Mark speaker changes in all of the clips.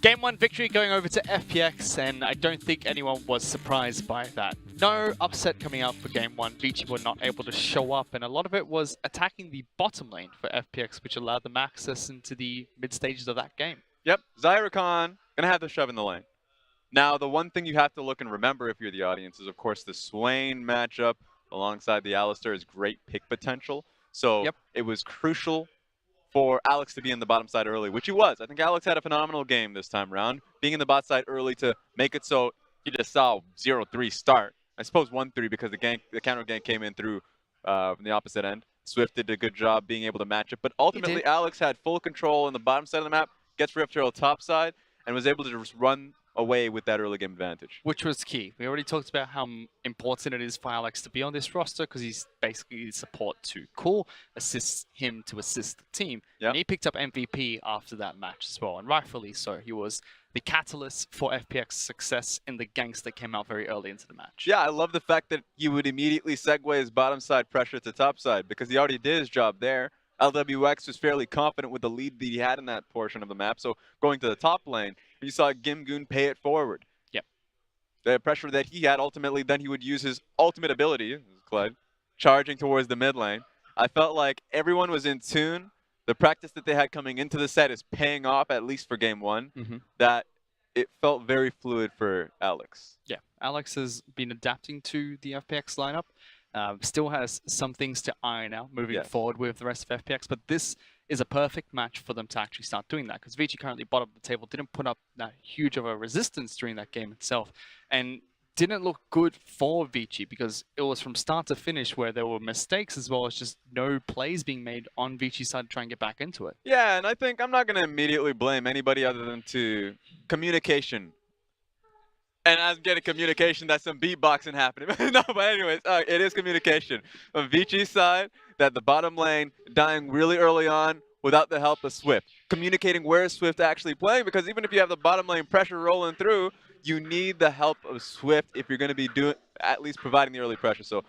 Speaker 1: Game 1 victory going over to FPX, and I don't think anyone was surprised by that. No upset coming out for Game 1. Vici were not able to show up, and a lot of it was attacking the bottom lane for FPX, which allowed them access into the mid stages of that game.
Speaker 2: Yep, Zyrakan gonna have to shove in the lane. Now, the one thing you have to look and remember if you're the audience is, of course, the Swain matchup alongside the Alistar is great pick potential. So It was crucial for Alex to be in the bottom side early, which he was. I think Alex had a phenomenal game this time around, being in the bot side early to make it so he just saw 0-3 start. I suppose 1-3 because the counter gank came in through from the opposite end. Swift did a good job being able to match it, but ultimately Alex had full control in the bottom side of the map, gets Rift Hero top side, and was able to just run away with that early game advantage.
Speaker 1: Which was key. We already talked about how important it is for Alex to be on this roster because he's basically support to Cool, assists him to assist the team.
Speaker 2: Yep.
Speaker 1: And he picked up MVP after that match as well, and rightfully so. He was the catalyst for FPX's success in the ganks that came out very early into the match.
Speaker 2: Yeah, I love the fact that he would immediately segue his bottom side pressure to top side because he already did his job there. LWX was fairly confident with the lead that he had in that portion of the map, so going to the top lane, you saw Gimgoon pay it forward.
Speaker 1: Yep.
Speaker 2: The pressure that he had, ultimately, then he would use his ultimate ability, Clyde, charging towards the mid lane. I felt like everyone was in tune. The practice that they had coming into the set is paying off, at least for Game 1, that it felt very fluid for Alex.
Speaker 1: Yeah, Alex has been adapting to the FPX lineup. Still has some things to iron out moving forward with the rest of FPX, but this is a perfect match for them to actually start doing that because Vici currently bottom of the table, didn't put up that huge of a resistance during that game itself, and didn't look good for Vici because it was from start to finish where there were mistakes as well as just no plays being made on Vici's side to try and get back into it.
Speaker 2: Yeah, and I think I'm not going to immediately blame anybody other than to communication. And I'm getting communication that's some beatboxing happening. No, but anyways, it is communication. On Vici's side, that the bottom lane dying really early on without the help of Swift. Communicating where is Swift actually playing, because even if you have the bottom lane pressure rolling through, you need the help of Swift if you're going to be doing at least providing the early pressure. So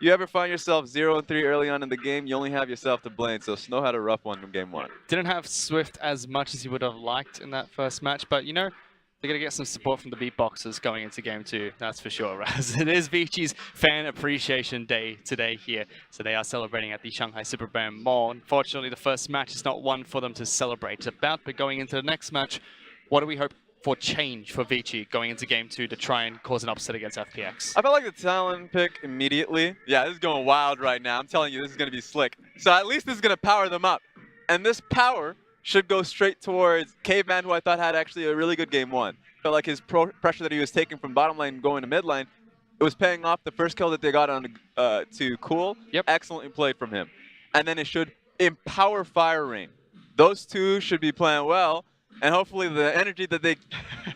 Speaker 2: you ever find yourself 0-3 early on in the game, you only have yourself to blame. So Snow had a rough one in Game 1.
Speaker 1: Didn't have Swift as much as he would have liked in that first match, but you know, they're going to get some support from the beatboxers going into Game 2, that's for sure, Raz. It is Vici's Fan Appreciation Day today here, so they are celebrating at the Shanghai Superbrand Mall. Unfortunately, the first match is not one for them to celebrate about, but going into the next match, what do we hope for change for Vici going into Game 2 to try and cause an upset against FPX?
Speaker 2: I felt like the Talon pick immediately. Yeah, this is going wild right now. I'm telling you, this is going to be slick. So at least this is going to power them up. And this power should go straight towards Caveman, who I thought had actually a really good Game 1. Felt like his pressure that he was taking from bottom lane going to mid lane, it was paying off. The first kill that they got on to Cool, excellently played from him. And then it should empower Fire Rain. Those two should be playing well, and hopefully the energy that they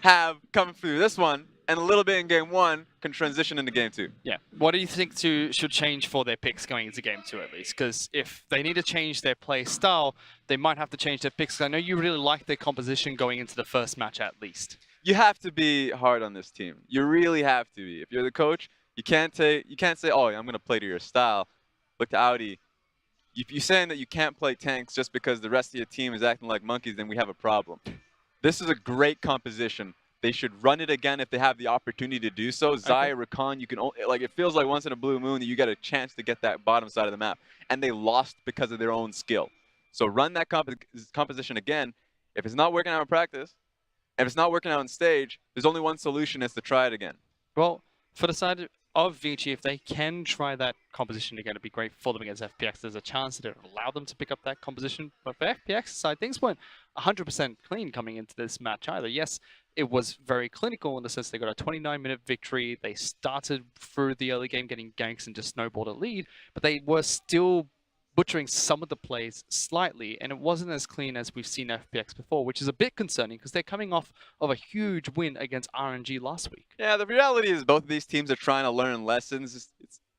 Speaker 2: have coming through this one and a little bit in Game 1 can transition into Game 2.
Speaker 1: Yeah. What do you think should change for their picks going into Game 2 at least? Because if they need to change their play style, they might have to change their picks. I know you really like their composition going into the first match at least.
Speaker 2: You have to be hard on this team. You really have to be. If you're the coach, you can't say, oh, I'm going to play to your style. Look to Audi. If you're saying that you can't play tanks just because the rest of your team is acting like monkeys, then we have a problem. This is a great composition. They should run it again if they have the opportunity to do so. Zaya, Rakan, you can only, like, it feels like once in a blue moon that you get a chance to get that bottom side of the map. And they lost because of their own skill. So run that composition again. If it's not working out in practice, if it's not working out on stage, there's only one solution, is to try it again.
Speaker 1: Well, for the side of Vici, if they can try that composition again, it'd be great for them against FPX. There's a chance that it would allow them to pick up that composition. But for FPX side, things weren't 100% clean coming into this match either. Yes, it was very clinical in the sense they got a 29-minute victory. They started through the early game getting ganks and just snowballed a lead, but they were still butchering some of the plays slightly, and it wasn't as clean as we've seen FPX before, which is a bit concerning because they're coming off of a huge win against RNG last week.
Speaker 2: Yeah, the reality is both of these teams are trying to learn lessons.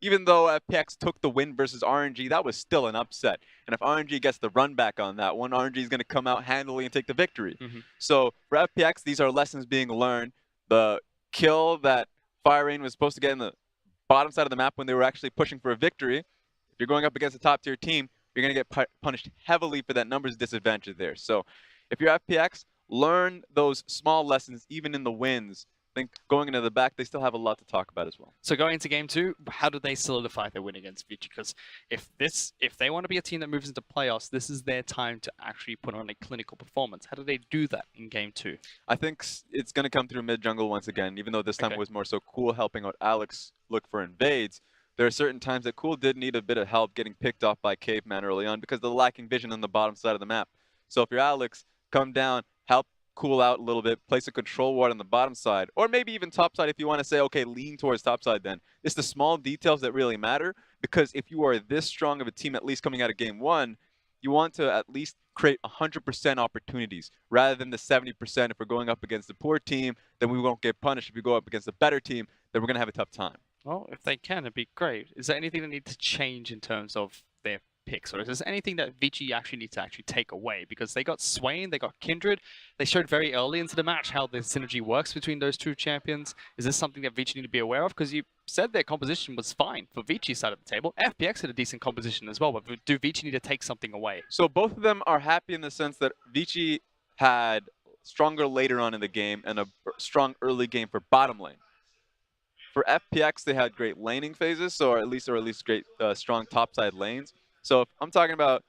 Speaker 2: Even though FPX took the win versus RNG, that was still an upset. And if RNG gets the run back on that one, RNG is going to come out handily and take the victory. So for FPX, these are lessons being learned. The kill that Fire Rain was supposed to get in the bottom side of the map when they were actually pushing for a victory, if you're going up against a top-tier team, you're going to get punished heavily for that numbers disadvantage there. So if you're FPX, learn those small lessons even in the wins. I think going into the back, they still have a lot to talk about as well.
Speaker 1: So going into game 2, how do they solidify their win against Vici? Because if they want to be a team that moves into playoffs, this is their time to actually put on a clinical performance. How do they do that in game 2?
Speaker 2: I think it's going to come through mid jungle once again, even though this time it was more so Cool helping out Alex look for invades. There are certain times that Cool did need a bit of help getting picked off by Caveman early on because of the lacking vision on the bottom side of the map. So if you're Alex, come down, help Cool out a little bit, place a control ward on the bottom side, or maybe even top side if you want to say, okay, lean towards top side then. It's the small details that really matter, because if you are this strong of a team, at least coming out of game 1, you want to at least create 100% opportunities rather than the 70%. If we're going up against a poor team, then we won't get punished. If we go up against a better team, then we're going to have a tough time.
Speaker 1: Well, if they can, it'd be great. Is there anything that needs to change in terms of their picks, or is there anything that Vici actually needs to take away? Because they got Swain, they got Kindred. They showed very early into the match how the synergy works between those two champions. Is this something that Vici need to be aware of? Because you said their composition was fine for Vici's side of the table. FPX had a decent composition as well, but do Vici need to take something away?
Speaker 2: So both of them are happy in the sense that Vici had stronger later on in the game and a strong early game for bottom lane. For FPX, they had great laning phases, or at least great strong topside lanes. So if I'm talking about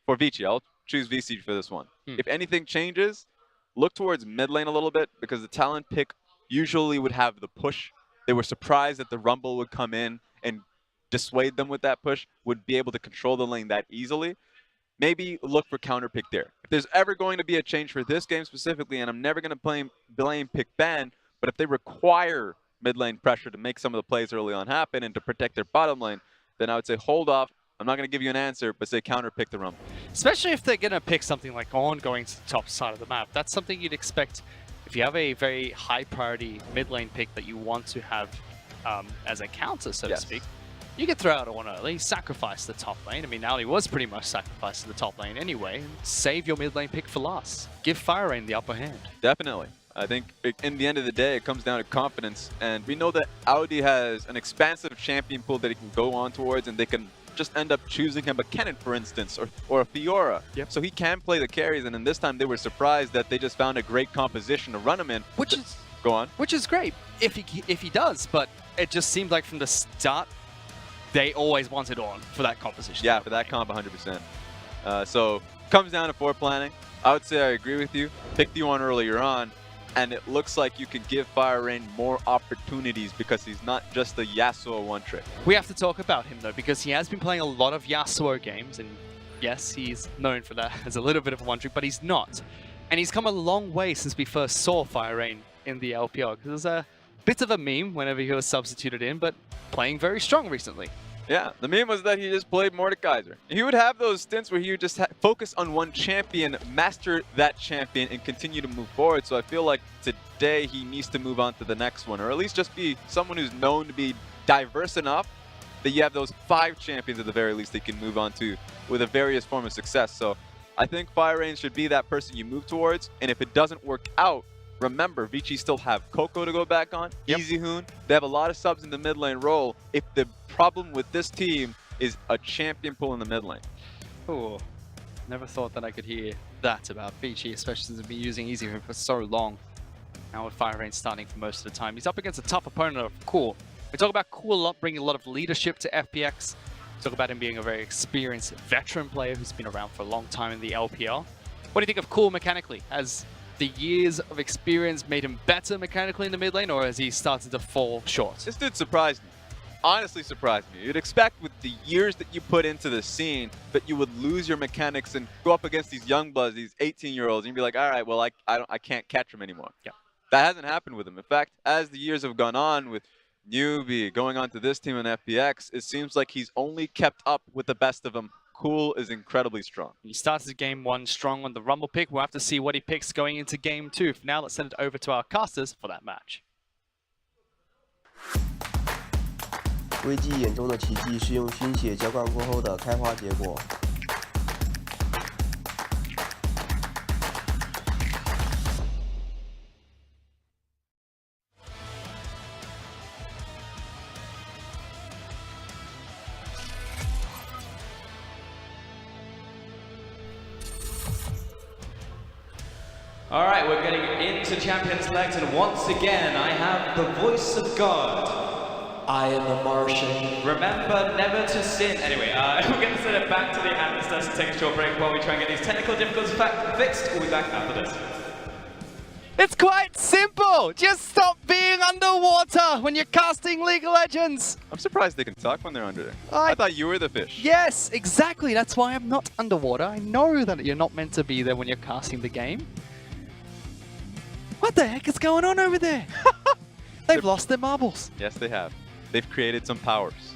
Speaker 2: for Vici, I'll choose Vici for this one. If anything changes, look towards mid lane a little bit, because the talent pick usually would have the push. They were surprised that the Rumble would come in and dissuade them with that push, would be able to control the lane that easily. Maybe look for counter pick there. If there's ever going to be a change for this game specifically, and I'm never going to blame pick ban, but if they require mid lane pressure to make some of the plays early on happen and to protect their bottom lane, then I would say hold off. I'm not going to give you an answer, but say counter pick the Rumble.
Speaker 1: Especially if they're going to pick something like On going to the top side of the map. That's something you'd expect if you have a very high priority mid lane pick that you want to have as a counter, so to speak. You could throw out On early, sacrifice the top lane. I mean, Ali was pretty much sacrificed to the top lane anyway. Save your mid lane pick for last. Give Fire Rain the upper hand.
Speaker 2: Definitely. I think in the end of the day, it comes down to confidence. And we know that Audi has an expansive champion pool that he can go on towards, and they can just end up choosing him a Kennen, for instance, or a Fiora. So he can play the carries, and in this time they were surprised that they just found a great composition to run him in. Go on.
Speaker 1: Which is great if he does, but it just seemed like from the start they always wanted On for that composition.
Speaker 2: Yeah, for that comp, 100%. So comes down to planning. I would say I agree with you. Pick the On earlier on, and it looks like you can give Fire Rain more opportunities because he's not just the Yasuo one-trick.
Speaker 1: We have to talk about him, though, because he has been playing a lot of Yasuo games, and yes, he's known for that as a little bit of a one-trick, but he's not. And he's come a long way since we first saw Fire Rain in the LPL. There's a bit of a meme whenever he was substituted in, but playing very strong recently.
Speaker 2: Yeah, the meme was that he just played Mordekaiser. He would have those stints where he would just focus on one champion, master that champion, and continue to move forward. So I feel like today he needs to move on to the next one, or at least just be someone who's known to be diverse enough that you have those 5 champions at the very least they can move on to with a various form of success. So I think Fire Rain should be that person you move towards, and if it doesn't work out, remember, Vici still have Coco to go back on, Easy Hoon. They have a lot of subs in the mid lane role. If the problem with this team is a champion pool in the mid lane.
Speaker 1: Oh, never thought that I could hear that about Vici, especially since we've been using Easy Hoon for so long. Now with Fire Rain starting for most of the time. He's up against a tough opponent of Cool. We talk about Cool a lot, bringing a lot of leadership to FPX. We talk about him being a very experienced veteran player who's been around for a long time in the LPL. What do you think of Cool mechanically? Has the years of experience made him better mechanically in the mid lane, or has he started to fall short?
Speaker 2: This dude surprised me. Honestly surprised me. You'd expect with the years that you put into the scene that you would lose your mechanics and go up against these young bloods, these 18-year-olds, and you'd be like, all right, well, I can't catch him anymore.
Speaker 1: Yeah.
Speaker 2: That hasn't happened with him. In fact, as the years have gone on with Newbie going on to this team in FPX, it seems like he's only kept up with the best of them. Cool is incredibly strong.
Speaker 1: He starts game 1 strong on the Rumble pick. We'll have to see what he picks going into game 2. For now, let's send it over to our casters for that match.
Speaker 3: Vici眼中的奇迹是用熏血浇灌过后的开花结果。
Speaker 4: Alright, we're getting into Champions Legs, and once again, I have the voice of God.
Speaker 5: I am the Martian.
Speaker 4: Remember never to sin. Anyway, we're going to send it back to the analysts and take a short break while we try and get these technical difficulties fixed. We'll be back after this.
Speaker 1: It's quite simple! Just stop being underwater when you're casting League of Legends!
Speaker 2: I'm surprised they can talk when they're under there. I thought you were the fish.
Speaker 1: Yes, exactly. That's why I'm not underwater. I know that you're not meant to be there when you're casting the game. What the heck is going on over there? They've lost their marbles.
Speaker 2: Yes, they have. They've created some powers.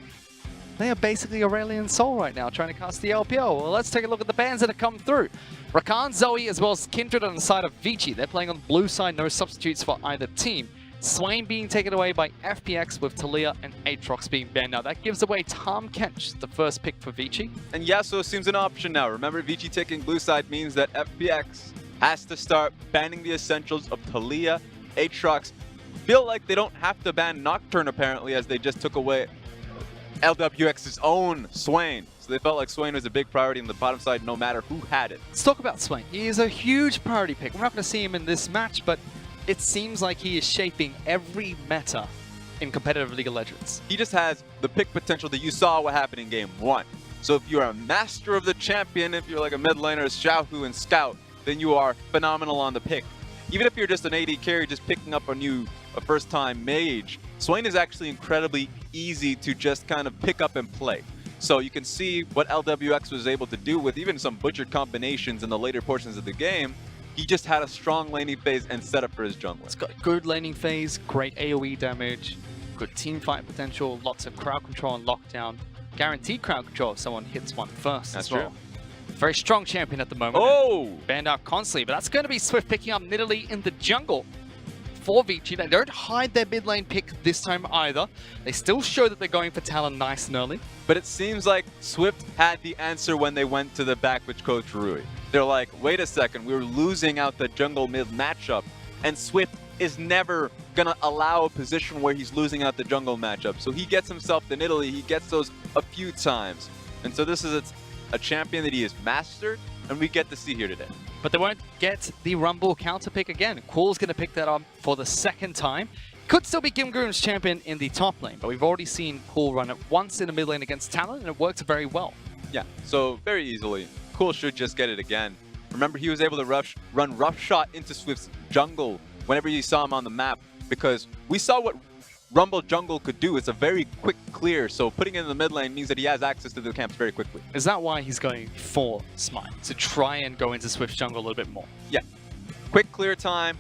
Speaker 1: They are basically Aurelion Sol right now, trying to cast the LPL. Well, let's take a look at the bans that have come through. Rakan, Zoe, as well as Kindred on the side of Vici. They're playing on the blue side, no substitutes for either team. Swain being taken away by FPX with Talia and Aatrox being banned. Now that gives away Tahm Kench, the first pick for Vici.
Speaker 2: And Yasuo seems an option now. Remember, Vici taking blue side means that FPX has to start banning the essentials of Talia, Aatrox. Feel like they don't have to ban Nocturne apparently, as they just took away LWX's own Swain. So they felt like Swain was a big priority on the bottom side no matter who had it.
Speaker 1: Let's talk about Swain. He is a huge priority pick. We're not going to see him in this match, but it seems like he is shaping every meta in competitive League of Legends.
Speaker 2: He just has the pick potential that you saw what happened in Game 1. So if you're a master of the champion, if you're like a mid laner, Xiaohu and Scout, then you are phenomenal on the pick. Even if you're just an AD carry just picking up a first-time mage, Swain is actually incredibly easy to just kind of pick up and play. So you can see what LWX was able to do with even some butchered combinations in the later portions of the game. He just had a strong laning phase and setup for his jungler.
Speaker 1: It's got good laning phase, great AoE damage, good team fight potential, lots of crowd control and lockdown. Guaranteed crowd control if someone hits one first.
Speaker 2: That's
Speaker 1: as well.
Speaker 2: true.
Speaker 1: Very strong champion at the moment.
Speaker 2: Oh!
Speaker 1: Banned out constantly, but that's going to be Swift picking up Nidalee in the jungle for Vici. They don't hide their mid lane pick this time either. They still show that they're going for Talon nice and early.
Speaker 2: But it seems like Swift had the answer when they went to the back with Coach Rui. They're like, wait a second, we were losing out the jungle mid matchup, and Swift is never gonna allow a position where he's losing out the jungle matchup. So he gets himself the Nidalee, he gets those a few times. And so this is a champion that he has mastered, and we get to see here today.
Speaker 1: But they won't get the Rumble counter pick again. Qual's going to pick that up for the second time. Could still be Kim Groom's champion in the top lane, but we've already seen Qual run it once in the mid lane against Talon, and it worked very well.
Speaker 2: Yeah, so very easily. Qual should just get it again. Remember, he was able to run rough shot into Swift's jungle whenever you saw him on the map, because we saw what Rumble jungle could do. It's a very quick clear, so putting it in the mid lane means that he has access to the camps very quickly.
Speaker 1: Is that why he's going for Smite? To try and go into Swift jungle a little bit more?
Speaker 2: Yeah. Quick clear time,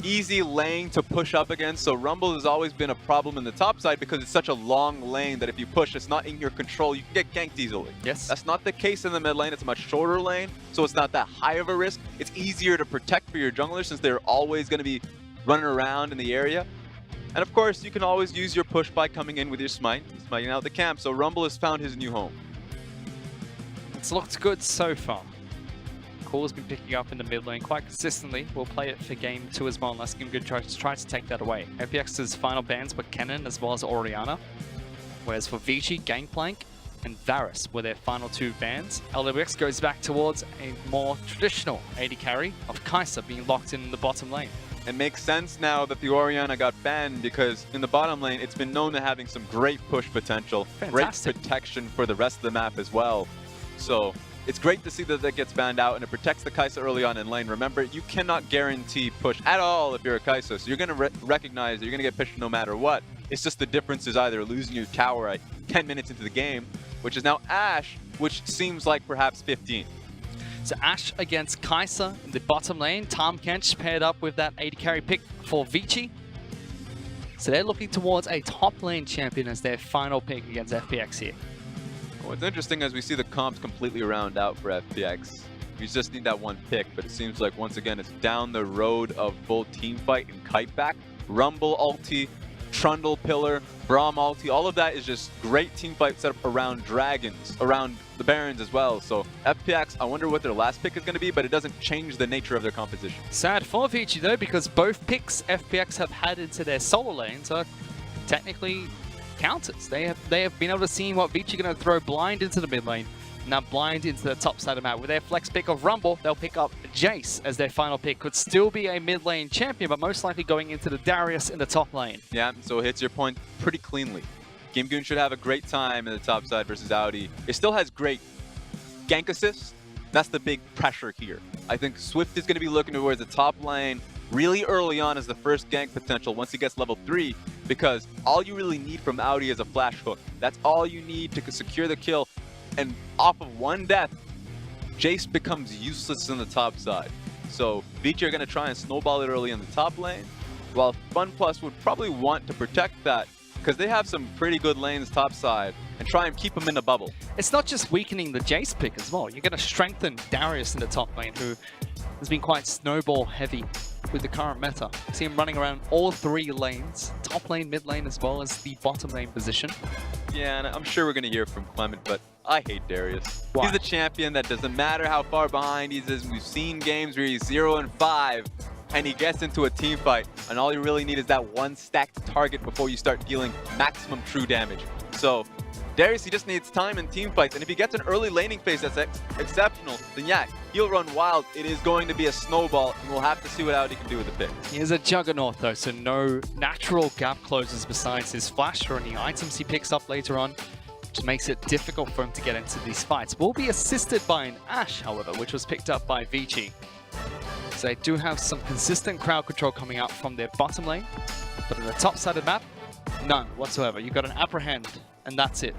Speaker 2: easy lane to push up against. So Rumble has always been a problem in the top side because it's such a long lane that if you push, it's not in your control. You can get ganked easily.
Speaker 1: Yes.
Speaker 2: That's not the case in the mid lane. It's a much shorter lane, so it's not that high of a risk. It's easier to protect for your junglers since they're always going to be running around in the area. And of course, you can always use your push by coming in with your smite, smiting out the camp. So Rumble has found his new home.
Speaker 1: It's looked good so far. Qual's been picking up in the mid lane quite consistently. We'll play it for game 2 as well, unless Game Good tries to take that away. FPX's final bans were Kennen as well as Orianna, whereas for Vici, Gangplank and Varus were their final 2 bans. LWX goes back towards a more traditional AD carry of Kai'Sa being locked in the bottom lane.
Speaker 2: It makes sense now that the Orianna got banned because in the bottom lane, it's been known to having some great push potential,
Speaker 1: Fantastic.
Speaker 2: Great protection for the rest of the map as well. So it's great to see that that gets banned out and it protects the Kai'Sa early on in lane. Remember, you cannot guarantee push at all if you're a Kai'Sa, so you're going to recognize that you're going to get pushed no matter what. It's just the difference is either losing your tower at 10 minutes into the game, which is now Ashe, which seems like perhaps 15.
Speaker 1: So Ashe against Kai'Sa in the bottom lane. Tahm Kench paired up with that AD carry pick for Vici. So they're looking towards a top lane champion as their final pick against FPX here.
Speaker 2: Well, it's interesting as we see the comps completely round out for FPX. We just need that one pick, but it seems like once again it's down the road of full team fight and kite back. Rumble ulti, Trundle pillar, Braum ulti, all of that is just great team fight setup around dragons, around the Barons as well. So FPX, I wonder what their last pick is going to be, but it doesn't change the nature of their composition.
Speaker 1: Sad for Vici though, because both picks FPX have had into their solo lanes are technically counters. They have been able to see what Vici going to throw blind into the mid lane Now blind into the top side of the map. With their flex pick of Rumble, they'll pick up Jace as their final pick. Could still be a mid lane champion, but most likely going into the Darius in the top lane.
Speaker 2: Yeah, so it hits your point pretty cleanly. Game should have a great time in the top side versus Audi. It still has great gank assists. That's the big pressure here. I think Swift is going to be looking towards the top lane really early on as the first gank potential once he gets level 3, because all you really need from Audi is a flash hook. That's all you need to secure the kill. And off of one death, Jace becomes useless in the top side. So Vici are going to try and snowball it early in the top lane, while FunPlus would probably want to protect that because they have some pretty good lanes top side and try and keep them in the bubble.
Speaker 1: It's not just weakening the Jace pick as well. You're going to strengthen Darius in the top lane, who has been quite snowball heavy with the current meta. See him running around all 3 lanes, top lane, mid lane, as well as the bottom lane position.
Speaker 2: Yeah, and I'm sure we're going to hear from Clement, but I hate Darius.
Speaker 1: Why?
Speaker 2: He's the champion that doesn't matter how far behind he is. We've seen games where he's 0-5 and he gets into a team fight, and all you really need is that one stacked target before you start dealing maximum true damage. So Darius, he just needs time in team fights, and if he gets an early laning phase that's exceptional, then yeah, he'll run wild. It is going to be a snowball, and we'll have to see what Audi can do with the pick.
Speaker 1: He is a juggernaut though, so no natural gap closers besides his flash or any items he picks up later on, which makes it difficult for him to get into these fights. Will be assisted by an Ashe, however, which was picked up by Vici. So they do have some consistent crowd control coming out from their bottom lane, but on the top side of the map, none whatsoever. You've got an Apprehend, and that's it.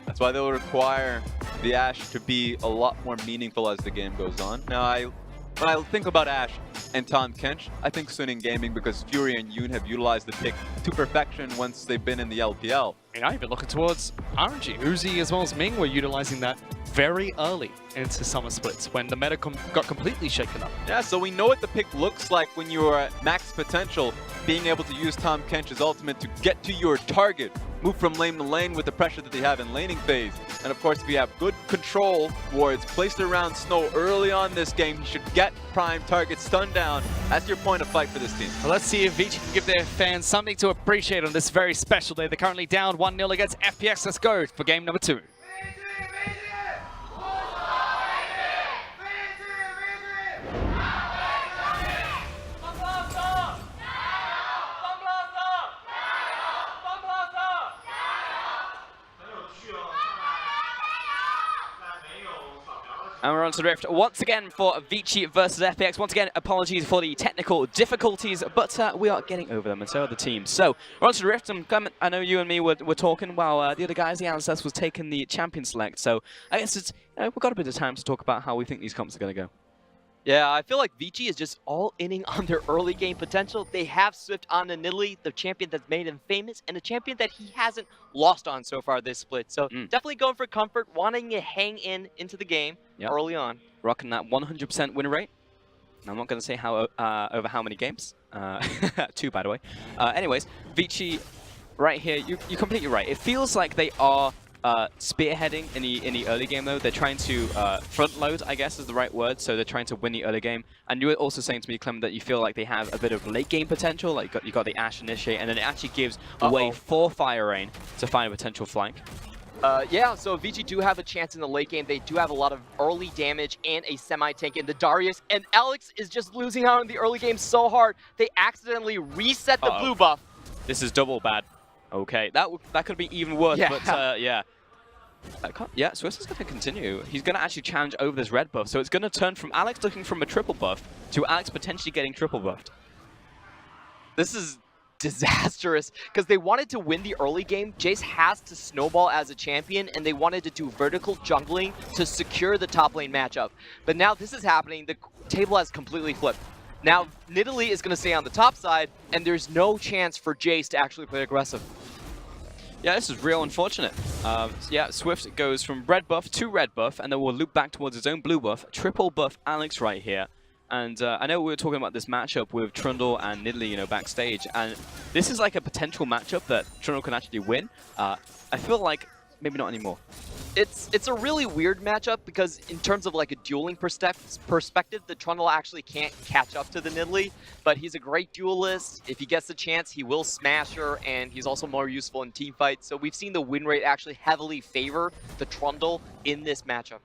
Speaker 2: That's why they'll require the Ashe to be a lot more meaningful as the game goes on. Now, when I think about Ashe and Tahm Kench, I think Suning Gaming, because Fury and Yoon have utilized the pick to perfection once they've been in the LPL.
Speaker 1: I mean, I'm even looking towards RNG. Uzi as well as Ming were utilizing that very early into Summer Splits when the meta got completely shaken up.
Speaker 2: Yeah, so we know what the pick looks like when you are at max potential, being able to use Tahm Kench's ultimate to get to your target, move from lane to lane with the pressure that they have in laning phase. And of course, if you have good control wards placed around Snow early on this game, you should get prime target stun down. That's your point of fight for this team.
Speaker 1: Well, let's see if Vici can give their fans something to appreciate on this very special day. They're currently down 1-0 against FPX. Let's go for game number 2.
Speaker 4: And we're on to the Rift once again for Vici versus FPX. Once again, apologies for the technical difficulties, but we are getting over them, and so are the teams. So we're on to the Rift, and I know you and me were talking while the other guys, the Ancestors, was taking the champion select. So I guess it's we've got a bit of time to talk about how we think these comps are going to go.
Speaker 6: Yeah, I feel like Vici is just all inning on their early game potential. They have Swift on the Nidalee, the champion that's made him famous, and a champion that he hasn't lost on so far this split. So definitely going for comfort, wanting to hang into the game early on.
Speaker 4: Rocking that 100% win rate. And I'm not going to say how over how many games. 2, by the way. Anyways, Vici right here, you're completely right. It feels like they are spearheading in the early game, though. They're trying to front load, I guess is the right word. So they're trying to win the early game. And you were also saying to me, Clem, that you feel like they have a bit of late game potential. Like you got the Ashe initiate, and then it actually gives way for Fire Rain to find a potential flank.
Speaker 6: Yeah, so Vici do have a chance in the late game. They do have a lot of early damage and a semi-tank in the Darius. And Alex is just losing out in the early game so hard, they accidentally reset the blue buff.
Speaker 4: This is double bad. Okay, that could be even worse, but yeah. Yeah, Swiss is going to continue. He's going to actually challenge over this red buff. So it's going to turn from Alex looking from a triple buff to Alex potentially getting triple buffed.
Speaker 6: This is disastrous because they wanted to win the early game. Jace has to snowball as a champion, and they wanted to do vertical jungling to secure the top lane matchup. But now this is happening. The table has completely flipped. Now Nidalee is going to stay on the top side, and there's no chance for Jace to actually play aggressive.
Speaker 4: Yeah, this is real unfortunate. Yeah, Swift goes from red buff to red buff, and then we'll loop back towards his own blue buff. Triple buff Alex right here. And I know we were talking about this matchup with Trundle and Nidalee, backstage, and this is like a potential matchup that Trundle can actually win. I feel like maybe not anymore.
Speaker 6: It's a really weird matchup because in terms of like a dueling perspective, the Trundle actually can't catch up to the Nidalee, but he's a great duelist. If he gets the chance, he will smash her, and he's also more useful in team fights. So we've seen the win rate actually heavily favor the Trundle in this matchup.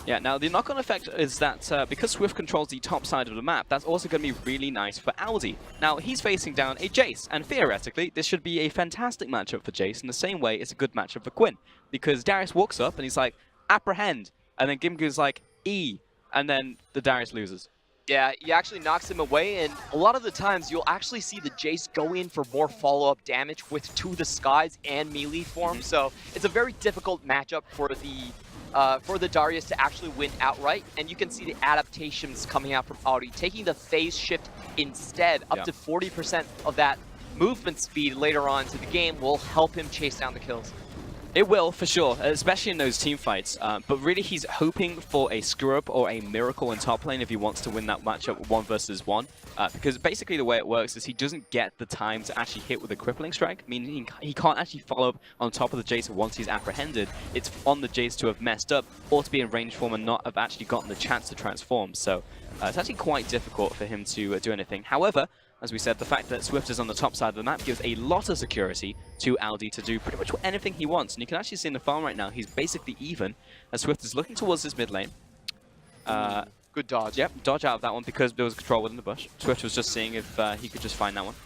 Speaker 4: Yeah, now the knock-on effect is that because Swift controls the top side of the map, that's also going to be really nice for Aldi. Now, he's facing down a Jace, and theoretically, this should be a fantastic matchup for Jace in the same way it's a good matchup for Quinn. Because Darius walks up and he's like, apprehend, and then Gimgoon's like, E, and then the Darius loses.
Speaker 6: Yeah, he actually knocks him away, and a lot of the times you'll actually see the Jace go in for more follow-up damage with To the Skies and melee form, so it's a very difficult matchup for the Darius to actually win outright, and you can see the adaptations coming out from Audi, taking the phase shift instead, up to 40% of that movement speed later on into the game will help him chase down the kills.
Speaker 4: It will, for sure, especially in those team fights. But really, he's hoping for a screw-up or a miracle in top lane if he wants to win that matchup 1 versus 1. Because basically the way it works is he doesn't get the time to actually hit with a crippling strike, meaning he can't actually follow up on top of the Jace once he's apprehended. It's on the Jace to have messed up or to be in range form and not have actually gotten the chance to transform. So it's actually quite difficult for him to do anything. However, as we said, the fact that Swift is on the top side of the map gives a lot of security to Aldi to do pretty much anything he wants. And you can actually see in the farm right now, he's basically even, as Swift is looking towards his mid lane.
Speaker 6: Good dodge.
Speaker 4: Yep, dodge out of that one because there was a control within the bush. Swift was just seeing if he could just find that one.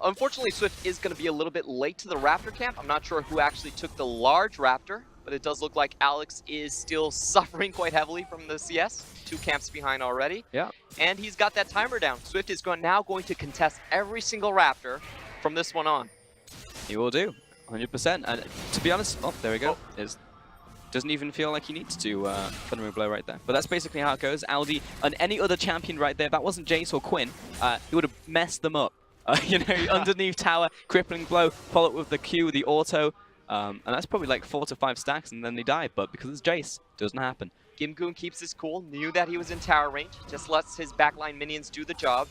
Speaker 6: Unfortunately, Swift is going to be a little bit late to the Raptor camp. I'm not sure who actually took the large Raptor, but it does look like Alex is still suffering quite heavily from the CS. 2 camps behind already.
Speaker 4: Yeah.
Speaker 6: And he's got that timer down. Swift is now going to contest every single Raptor from this one on.
Speaker 4: He will do, 100%. And to be honest, oh, there we go. Doesn't even feel like he needs to Thundering Blow right there. But that's basically how it goes. Aldi and any other champion right there, if that wasn't Jace or Quinn, he would have messed them up. You know, underneath tower, crippling blow, follow up with the Q, the auto, and that's probably like 4 to 5 stacks, and then they die. But because it's Jace, doesn't happen.
Speaker 6: Gimgoon keeps his cool, knew that he was in tower range, just lets his backline minions do the job.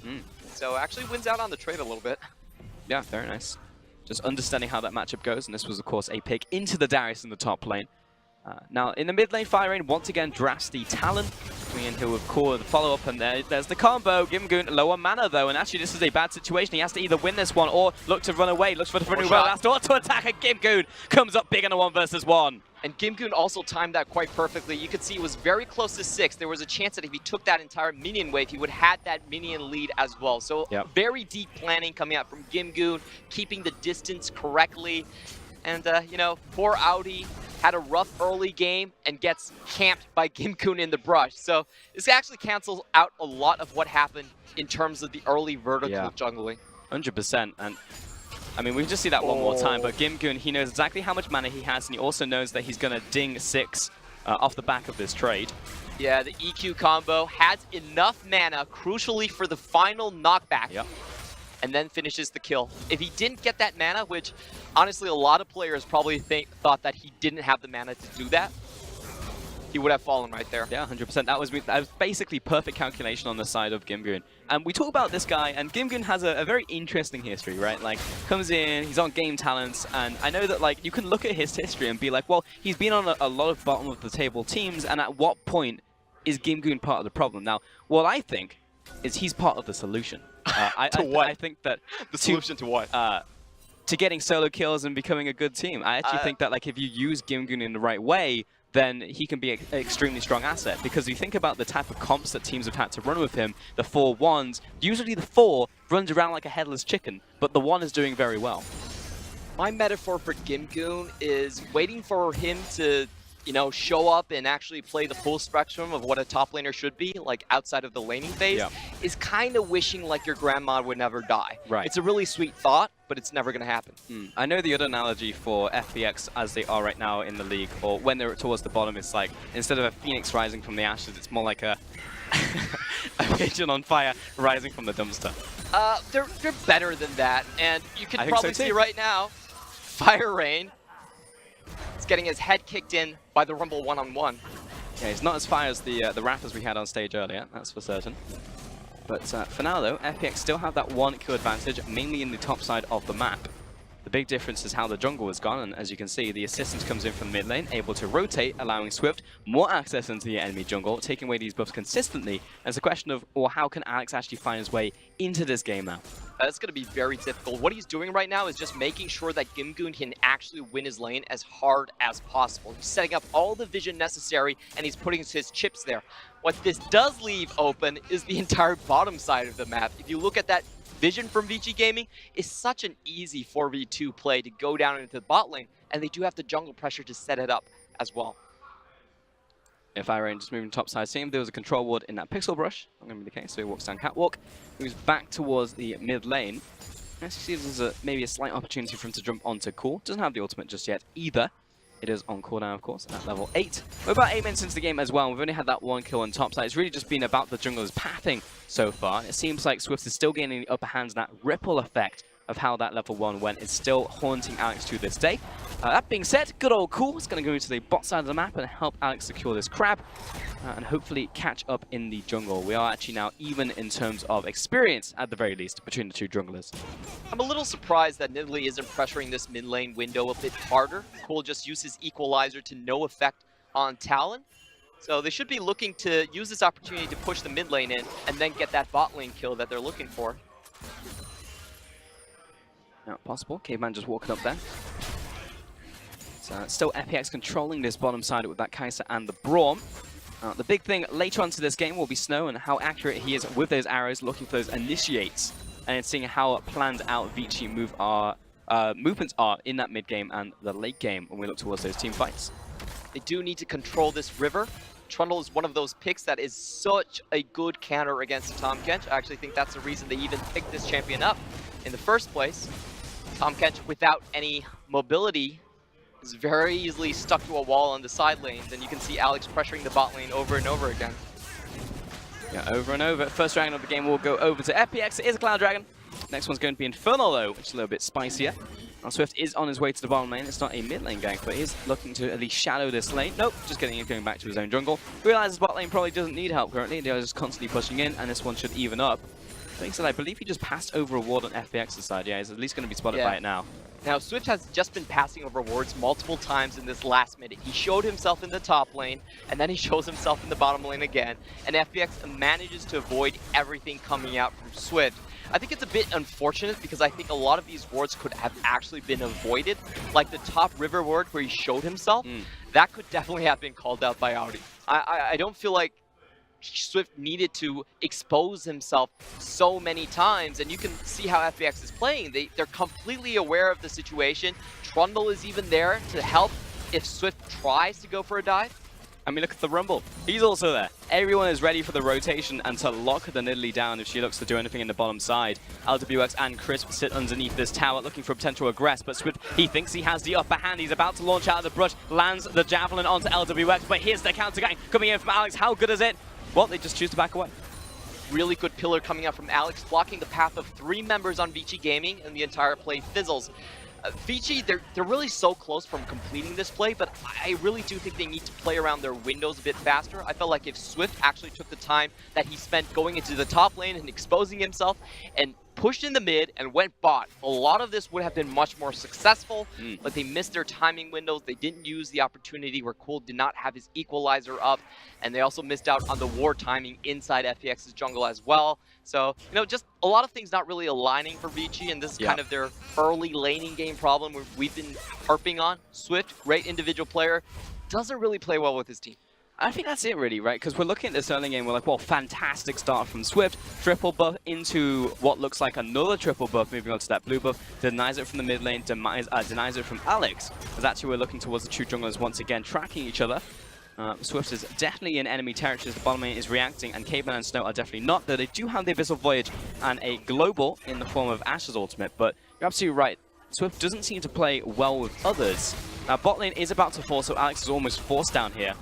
Speaker 6: So actually wins out on the trade a little bit.
Speaker 4: Yeah, very nice. Just understanding how that matchup goes, and this was, of course, a pick into the Darius in the top lane. Now, in the mid lane, Fire Rain once again drafts the Talon. Coming in here with Core, the follow-up, and there's the combo. Gimgoon, lower mana, though, and actually this is a bad situation. He has to either win this one or look to run away. Looks for the front last auto attack, and Gimgoon comes up big in a 1 versus 1.
Speaker 6: And Gimgoon also timed that quite perfectly. You could see it was very close to 6. There was a chance that if he took that entire minion wave, he would have had that minion lead as well. So very deep planning coming out from Gimgoon, keeping the distance correctly. And, you know, poor Audi had a rough early game and gets camped by Gimgoon in the brush. So this actually cancels out a lot of what happened in terms of the early vertical jungling.
Speaker 4: 100%. And I mean, we can just see that one more time, but Gimgoon, he knows exactly how much mana he has, and he also knows that he's going to ding 6 off the back of this trade.
Speaker 6: Yeah, the EQ combo has enough mana, crucially for the final knockback, and then finishes the kill. If he didn't get that mana, which honestly a lot of players probably thought that he didn't have the mana to do that, he would have fallen right there.
Speaker 4: Yeah, 100%. That was basically perfect calculation on the side of Gimgoon. And we talk about this guy, and Gimgoon has a very interesting history, right? Like, comes in, he's on game talents, and I know that, like, you can look at his history and be like, well, he's been on a lot of bottom of the table teams, and at what point is Gimgoon part of the problem? Now, what I think is he's part of the solution. I think that...
Speaker 6: The solution to what?
Speaker 4: To getting solo kills and becoming a good team. I actually think that, like, if you use Gimgoon in the right way, then he can be an extremely strong asset. Because if you think about the type of comps that teams have had to run with him, the 4-1s, usually the 4 runs around like a headless chicken, but the 1 is doing very well.
Speaker 6: My metaphor for Gimgoon is waiting for him to, you know, show up and actually play the full spectrum of what a top laner should be, like outside of the laning phase, is kind of wishing like your grandma would never die.
Speaker 4: Right.
Speaker 6: It's a really sweet thought, but it's never going to happen.
Speaker 4: I know the other analogy for FPX as they are right now in the league, or when they're towards the bottom, it's like, instead of a phoenix rising from the ashes, it's more like a pigeon on fire rising from the dumpster.
Speaker 6: They're better than that, and you can probably
Speaker 4: so
Speaker 6: see right now, Fire Rain is getting his head kicked in by the Rumble one-on-one.
Speaker 4: Yeah, he's not as fire as the Raptors we had on stage earlier, that's for certain. But for now, though, FPX still have that 1 kill advantage, mainly in the top side of the map. The big difference is how the jungle has gone, and as you can see, the assistance comes in from the mid lane, able to rotate, allowing Swift more access into the enemy jungle, taking away these buffs consistently. And it's a question of, or how can Alex actually find his way into this game now?
Speaker 6: That's going to be very difficult. What he's doing right now is just making sure that Gimgoon can actually win his lane as hard as possible. He's setting up all the vision necessary, and he's putting his chips there. What this does leave open is the entire bottom side of the map. If you look at that vision from Vici Gaming, it's such an easy 4v2 play to go down into the bot lane, and they do have the jungle pressure to set it up as well.
Speaker 4: If Irene just moving top side, seeing if there was a control ward in that pixel brush, not going to be the case, so he walks down catwalk, moves back towards the mid lane. As you see, there's maybe a slight opportunity for him to jump onto core. Doesn't have the ultimate just yet either. It is on cooldown, of course, at level 8. We're about 8 minutes into the game as well. We've only had that one kill on top side. It's really just been about the jungler's pathing so far. It seems like Swift is still gaining the upper hand, and that ripple effect of how that level 1 went is still haunting Alex to this day. That being said, good old Cool is going to go to the bot side of the map and help Alex secure this crab and hopefully catch up in the jungle. We are actually now even in terms of experience, at the very least, between the two junglers.
Speaker 6: I'm a little surprised that Nidalee isn't pressuring this mid lane window a bit harder. Cool just uses Equalizer to no effect on Talon. So they should be looking to use this opportunity to push the mid lane in and then get that bot lane kill that they're looking for.
Speaker 4: Not possible. Caveman just walking up there. So still FPX controlling this bottom side with that Kai'Sa and the Braum. The big thing later on to this game will be Snow and how accurate he is with those arrows, looking for those initiates, and seeing how planned out Vici movements are in that mid game and the late game when we look towards those team fights.
Speaker 6: They do need to control this river. Trundle is one of those picks that is such a good counter against Tahm Kench. I actually think that's the reason they even picked this champion up in the first place. Tahm Kench, without any mobility, is very easily stuck to a wall on the side lanes, and you can see Alex pressuring the bot lane over and over again.
Speaker 4: Yeah, over and over. First dragon of the game will go over to FPX. It is a Cloud Dragon. Next one's going to be Infernal, though, which is a little bit spicier. Now Swift is on his way to the bottom lane. It's not a mid lane gank, but he's looking to at least shadow this lane. Nope, just going back to his own jungle. Realizes bot lane probably doesn't need help currently. They're just constantly pushing in, and this one should even up. I believe he just passed over a ward on FPX's side. Yeah, he's at least going to be spotted by it now.
Speaker 6: Now, Swift has just been passing over wards multiple times in this last minute. He showed himself in the top lane, and then he shows himself in the bottom lane again, and FPX manages to avoid everything coming out from Swift. I think it's a bit unfortunate because I think a lot of these wards could have actually been avoided. Like the top river ward where he showed himself, that could definitely have been called out by Audi. I don't feel like Swift needed to expose himself so many times, and you can see how FPX is playing. They're completely aware of the situation. Trundle is even there to help if Swift tries to go for a dive.
Speaker 4: I mean, look at the Rumble. He's also there. Everyone is ready for the rotation and to lock the Nidalee down if she looks to do anything in the bottom side. LWX and Crisp sit underneath this tower looking for a potential aggress, but Swift, he thinks he has the upper hand. He's about to launch out of the brush, lands the Javelin onto LWX, but here's the counter gang coming in from Alex. How good is it? Well, they just choose to back away.
Speaker 6: Really good pillar coming out from Alex, blocking the path of 3 members on Vici Gaming, and the entire play fizzles. Vici, they're really so close from completing this play, but I really do think they need to play around their windows a bit faster. I felt like if Swift actually took the time that he spent going into the top lane and exposing himself and pushed in the mid and went bot, a lot of this would have been much more successful, but they missed their timing windows. They didn't use the opportunity where Cool did not have his equalizer up, and they also missed out on the ward timing inside FPX's jungle as well. So, you know, just a lot of things not really aligning for Vici, and this is kind of their early laning game problem we've been harping on. Swift, great individual player, doesn't really play well with his team.
Speaker 4: I think that's it really, right? Because we're looking at this early game, we're like, well, fantastic start from Swift. Triple buff into what looks like another triple buff, moving on to that blue buff. Denies it from the mid lane, denies it from Alex. As actually we're looking towards the two junglers once again, tracking each other. Swift is definitely in enemy territory as the bottom lane is reacting, and Caveman and Snow are definitely not, though they do have the Abyssal Voyage and a global in the form of Ashe's ultimate, but you're absolutely right. Swift doesn't seem to play well with others. Now, bot lane is about to fall, so Alex is almost forced down here.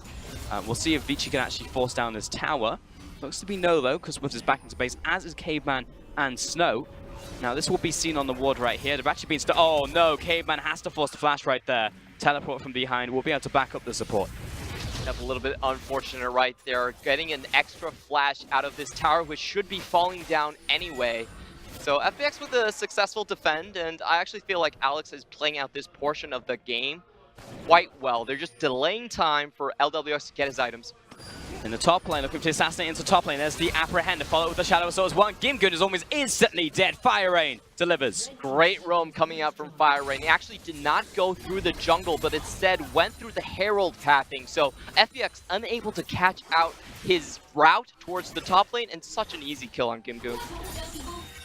Speaker 4: We'll see if Vici can actually force down this tower. Looks to be no, though, because Swift is back into base, as is Caveman and Snow. Now, this will be seen on the ward right here. They've actually been... Oh, no, Caveman has to force the flash right there. Teleport from behind. We'll be able to back up the support.
Speaker 6: That's a little bit unfortunate right there. Getting an extra flash out of this tower, which should be falling down anyway. So FPX with a successful defend, and I actually feel like Alex is playing out this portion of the game quite well. They're just delaying time for LWX to get his items.
Speaker 4: In the top lane, looking to assassinate into top lane. There's the Apprehend to follow with the Shadow of Swords. One Gimgun is almost instantly dead. Fire Rain delivers.
Speaker 6: Great roam coming out from Fire Rain. He actually did not go through the jungle, but instead went through the Herald pathing. So FPX unable to catch out his route towards the top lane, and such an easy kill on Gimgun.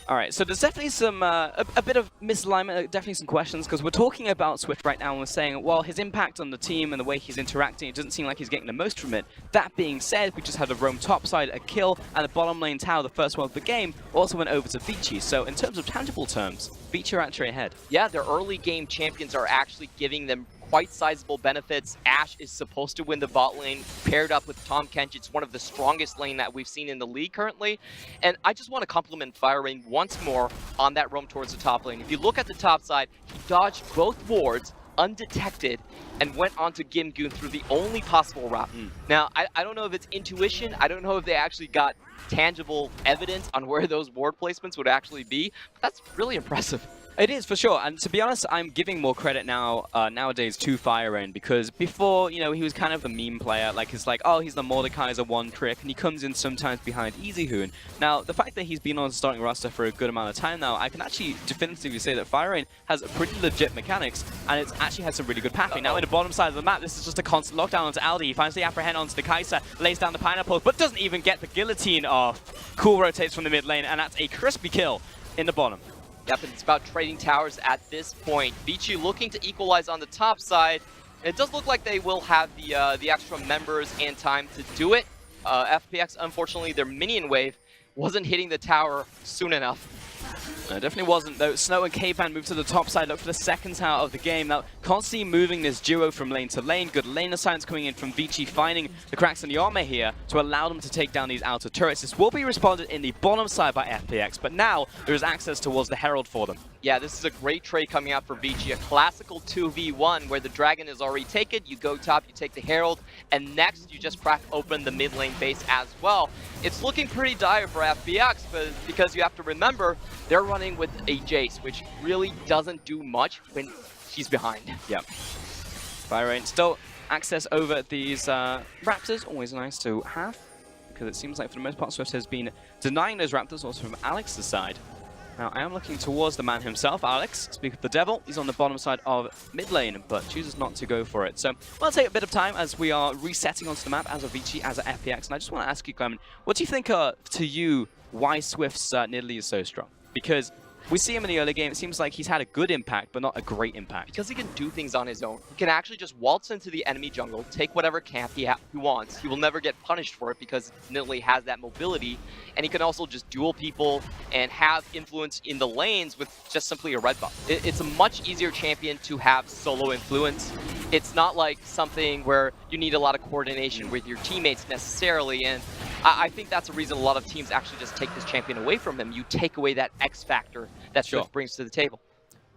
Speaker 4: All right, so there's definitely some a bit of misalignment, definitely some questions, because we're talking about Swift right now and we're saying, well, his impact on the team and the way he's interacting, it doesn't seem like he's getting the most from it. That being said, we just had a roam topside, a kill, and the bottom lane tower, the first one of the game, also went over to Vici. So in terms of tangible terms, Vici are actually ahead.
Speaker 6: Yeah, their early game champions are actually giving them quite sizable benefits. Ashe is supposed to win the bot lane, paired up with Tahm Kench. It's one of the strongest lane that we've seen in the league currently. And I just want to compliment Fire Rain once more on that roam towards the top lane. If you look at the top side, he dodged both wards undetected and went on to Gimgun through the only possible route. Now, I don't know if it's intuition. I don't know if they actually got tangible evidence on where those ward placements would actually be, but that's really impressive.
Speaker 4: It is, for sure. And to be honest, I'm giving more credit now nowadays to Fire Rain, because before, you know, he was kind of a meme player. Like, it's like, oh, he's the Mordekaiser one trick, and he comes in sometimes behind EasyHoon. Now, the fact that he's been on the starting roster for a good amount of time now, I can actually definitively say that Fire Rain has pretty legit mechanics, and it's actually has some really good pathing. Now, in the bottom side of the map, this is just a constant lockdown onto Aldi. He finds the Apprehend onto the Kai'Sa, lays down the Pineapple, but doesn't even get the Guillotine off. Cool rotates from the mid lane, and that's a crispy kill in the bottom.
Speaker 6: Yep, and it's about trading towers at this point. Vici looking to equalize on the top side. It does look like they will have the extra members and time to do it. FPX, unfortunately, their minion wave wasn't hitting the tower soon enough.
Speaker 4: It definitely wasn't, though. Snow and K-Pan move to the top side, look for the second tower of the game. Now, constantly moving this duo from lane to lane. Good lane assignments coming in from Vici, finding the cracks in the armor here to allow them to take down these outer turrets. This will be responded in the bottom side by FPX, but now there is access towards the Herald for them.
Speaker 6: Yeah, this is a great trade coming out for Vici, a classical 2v1 where the dragon is already taken, you go top, you take the Herald, and next you just crack open the mid lane base as well. It's looking pretty dire for FPX, but because you have to remember, they're running with a Jace, which really doesn't do much when he's behind.
Speaker 4: Yep. Fire Rain still access over these Raptors, always nice to have, because it seems like for the most part Swift has been denying those Raptors also from Alex's side. Now, I am looking towards the man himself, Alex. Speak of the devil, he's on the bottom side of mid lane, but chooses not to go for it. So, we'll take a bit of time as we are resetting onto the map as a Vici, as a FPX. And I just want to ask you, Clement, what do you think, to you, why Swift's Nidalee is so strong? Because we see him in the early game, it seems like he's had a good impact, but not a great impact.
Speaker 6: Because he can do things on his own. He can actually just waltz into the enemy jungle, take whatever camp he wants. He will never get punished for it because Nidalee has that mobility. And he can also just duel people and have influence in the lanes with just simply a red buff. It's a much easier champion to have solo influence. It's not like something where you need a lot of coordination with your teammates necessarily. And I think that's a reason a lot of teams actually just take this champion away from him. You take away that X factor that Swift brings to the table.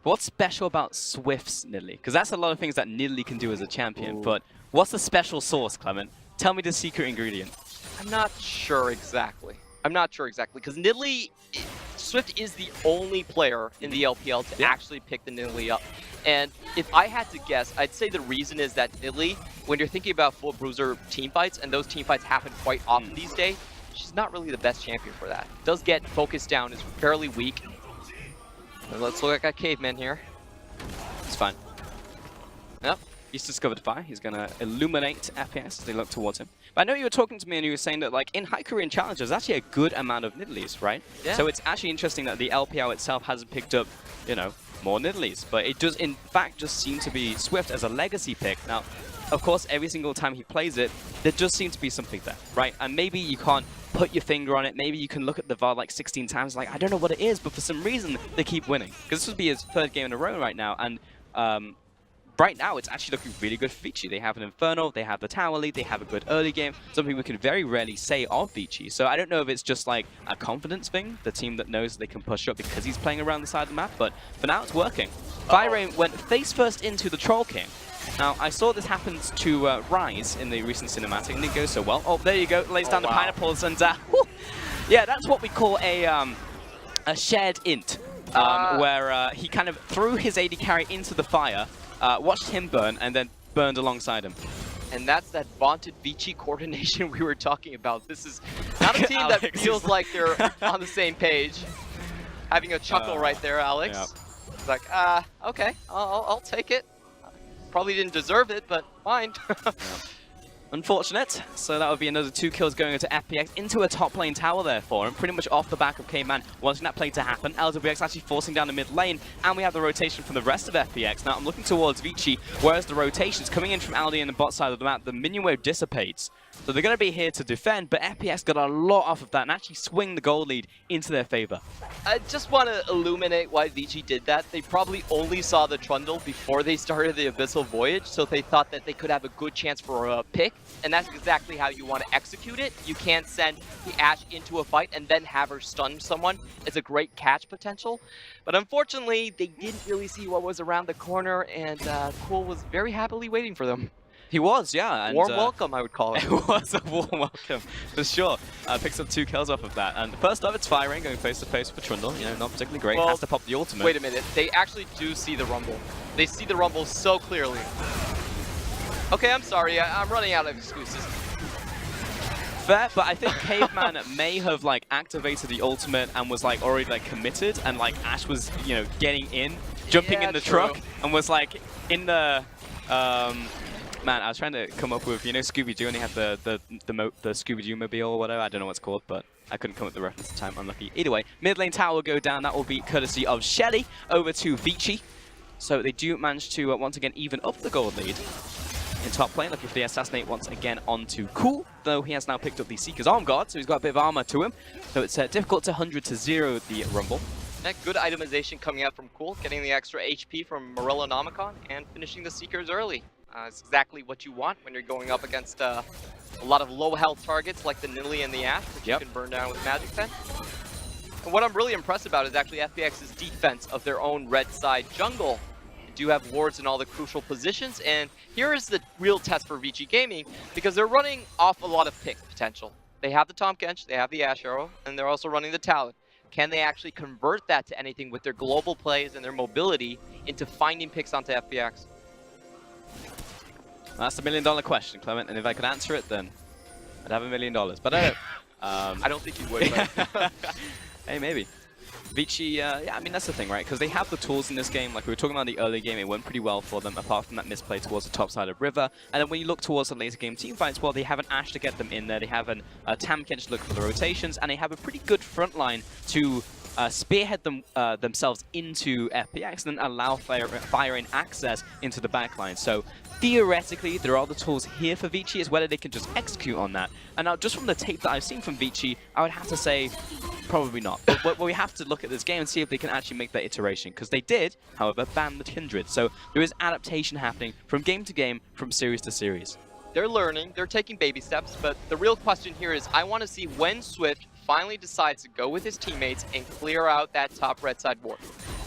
Speaker 4: What's special about Swift's Nidalee? Because that's a lot of things that Nidalee can do as a champion, but what's the special sauce, Clement? Tell me the secret ingredient.
Speaker 6: I'm not sure exactly. Because Nidalee, Swift is the only player in the LPL to actually pick the Nidalee up. And if I had to guess, I'd say the reason is that Nidalee, when you're thinking about full bruiser teamfights, and those teamfights happen quite often these days, she's not really the best champion for that. Does get focused down, is fairly weak. And let's look at Caveman here.
Speaker 4: It's fine.
Speaker 6: Yep.
Speaker 4: He's discovered fire. He's going to illuminate FPS as they look towards him. But I know you were talking to me and you were saying that, like, in High Korean Challenge, there's actually a good amount of Nidalees, right?
Speaker 6: Yeah.
Speaker 4: So it's actually interesting that the LPL itself hasn't picked up, you know, more Nidalees. But it does, in fact, just seem to be Swift as a legacy pick. Now, of course, every single time he plays it, there does seem to be something there, right? And maybe you can't put your finger on it. Maybe you can look at the VAR like 16 times, like, I don't know what it is, but for some reason, they keep winning. Because this would be his third game in a row right now. And right now, it's actually looking really good for Vici. They have an Inferno, they have the tower lead, they have a good early game, something we can very rarely say of Vici. So I don't know if it's just like a confidence thing, the team that knows they can push up because he's playing around the side of the map, but for now it's working. Fire Rain went face first into the Troll King. Now, I saw this happen to Rise in the recent cinematic, and it didn't go so well. Oh, there you go, lays down the pineapples, and yeah, that's what we call a a shared int, where he kind of threw his AD carry into the fire, watched him burn, and then burned alongside him.
Speaker 6: And that's that vaunted Vici coordination we were talking about. This is not a team that feels like they're on the same page. Having a chuckle right there, Alex.
Speaker 4: Yeah.
Speaker 6: It's like, okay, I'll take it. Probably didn't deserve it, but fine.
Speaker 4: Unfortunate. So that would be another 2 kills going into FPX into a top lane tower there for him, pretty much off the back of K-Man wanting that play to happen. LWX actually forcing down the mid lane, and we have the rotation from the rest of FPX. Now I'm looking towards Vici, whereas the rotations coming in from Aldi and the bot side of the map, the minion wave dissipates. So they're going to be here to defend, but FPX got a lot off of that and actually swing the gold lead into their favor.
Speaker 6: I just want to illuminate why Vici did that. They probably only saw the Trundle before they started the Abyssal Voyage, so they thought that they could have a good chance for a pick, and that's exactly how you want to execute it. You can't send the Ashe into a fight and then have her stun someone. It's a great catch potential, but unfortunately, they didn't really see what was around the corner, and Cool was very happily waiting for them.
Speaker 4: He was, yeah. And,
Speaker 6: warm welcome, I would call it.
Speaker 4: It was a warm welcome, for sure. Picks up 2 kills off of that. And first up, it's Firing going face to face with Trundle. You know, not particularly great.
Speaker 6: Well,
Speaker 4: has to pop the ultimate.
Speaker 6: Wait a minute. They actually do see the Rumble. They see the Rumble so clearly. Okay, I'm sorry. I'm running out of excuses.
Speaker 4: Fair, but I think Caveman may have like activated the ultimate and was like already like committed, and like Ashe was, you know, getting in, jumping in the truck, and was like in the man, I was trying to come up with, you know, Scooby-Doo, and he had the Scooby-Doo mobile or whatever. I don't know what it's called, but I couldn't come up with the reference at the time. Unlucky. Either way, mid lane tower will go down. That will be courtesy of Shelly over to Vici. So they do manage to once again even up the gold lead in top lane. Looking for the assassinate once again onto Cool, though he has now picked up the Seeker's Arm Guard, so he's got a bit of armor to him. So it's difficult to 100-0 the Rumble.
Speaker 6: Yeah, good itemization coming out from Cool, getting the extra HP from Morello Nomicon and finishing the Seekers early. It's exactly what you want when you're going up against a lot of low health targets like the Nidalee and the Ashe, which you can burn down with Magic Pen. And what I'm really impressed about is actually FPX's defense of their own red side jungle. They do have wards in all the crucial positions, and here is the real test for Vici Gaming, because they're running off a lot of pick potential. They have the Tahm Kench, they have the Ashe Arrow, and they're also running the Talon. Can they actually convert that to anything with their global plays and their mobility into finding picks onto FPX?
Speaker 4: That's the $1 million question, Clement, and if I could answer it, then I'd have $1 million. But I don't.
Speaker 6: I don't think you would, but
Speaker 4: hey, maybe. Vici, yeah, I mean, that's the thing, right? Because they have the tools in this game. Like we were talking about in the early game, it went pretty well for them, apart from that misplay towards the top side of River. And then when you look towards the later game team fights, well, they have an Ashe to get them in there. They have an Tahm Kench to look for the rotations, and they have a pretty good front line to spearhead them themselves into FPX and then allow firing access into the backline. So theoretically, there are the tools here for Vici. It's whether they can just execute on that. And now, just from the tape that I've seen from Vici, I would have to say probably not. But we have to look at this game and see if they can actually make that iteration. Because they did, however, ban the Kindred. So there is adaptation happening from game to game, from series to series.
Speaker 6: They're learning, they're taking baby steps, but the real question here is I want to see when Swift finally decides to go with his teammates and clear out that top red side ward.